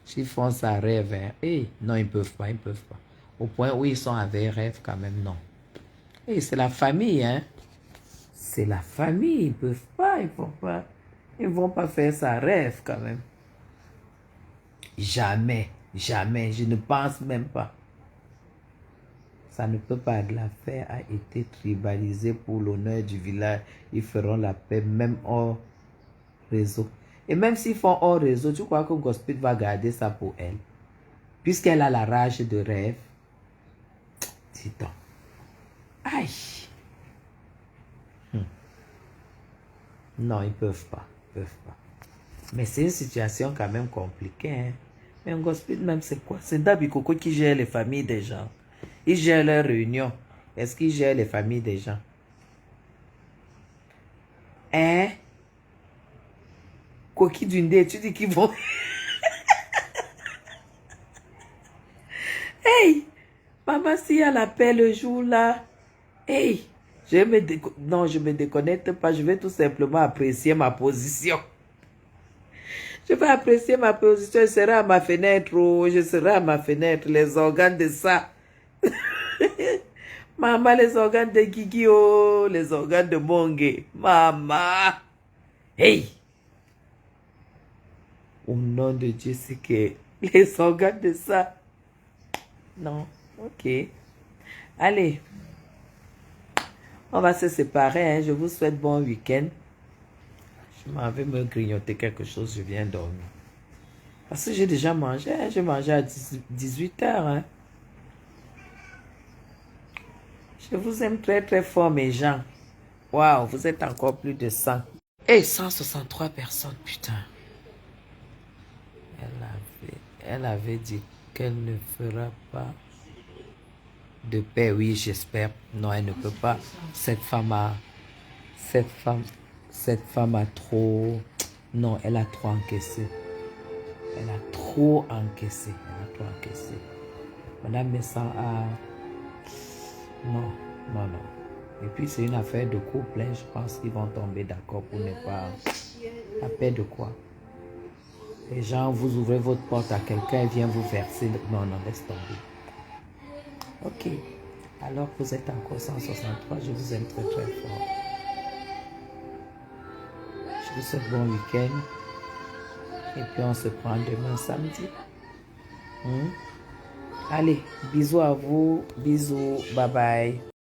S'ils font ça à rêve, hein, non, ils ne peuvent pas. Ils ne peuvent pas. Au point où ils sont avec rêve quand même, non. C'est la famille, hein. C'est la famille. Ils ne peuvent pas. Ils vont pas faire ça à rêve quand même. Jamais. Je ne pense même pas. Ça ne peut pas. L'affaire a été tribalisée pour l'honneur du village. Ils feront la paix même hors réseau. Et même s'ils font hors réseau, tu crois que Gospel va garder ça pour elle? Puisqu'elle a la rage de rêve. Dis donc. Aïe. Non, ils peuvent pas. Mais c'est une situation quand même compliquée. Hein? Mais un Gospel même c'est quoi? C'est Dabi Coco qui gère les familles des gens. Il gère leurs réunions. Est-ce qu'il gère les familles des gens? Hein? Coquille d'une tu dis qu'ils vont... Hey! Maman, s'il y a la paix le jour là, hey! Non, je me déconnecte pas. Je vais tout simplement apprécier ma position. Je vais apprécier ma position. Je serai à ma fenêtre. Oh, je serai à ma fenêtre. Les organes de ça. Maman, les organes de Guigui. Oh, les organes de Mongue. Maman. Hey! Au nom de Dieu, c'est que les organes de ça. Non. Ok. Allez. On va se séparer. Hein. Je vous souhaite bon week-end. Je m'en vais me grignoter quelque chose. Je viens dormir. Parce que j'ai déjà mangé. Hein. J'ai mangé à 18 h. Hein. Je vous aime très très fort, mes gens. Waouh, vous êtes encore plus de 100. Et 163 personnes, putain. Elle avait dit qu'elle ne fera pas de paix. Oui, j'espère. Non, elle ne peut pas. Cette femme a trop... Non, elle a trop encaissé. Elle a trop encaissé. Madame Messan a... Non. Et puis, c'est une affaire de couple. Hein. Je pense qu'ils vont tomber d'accord pour ne pas... La paix de quoi? Les gens, vous ouvrez votre porte à quelqu'un et vient vous verser. Non, laisse tomber. Ok. Alors, vous êtes encore 163. Je vous aime très, très fort. Je vous souhaite bon week-end. Et puis, on se prend demain samedi. Allez, bisous à vous. Bisous. Bye bye.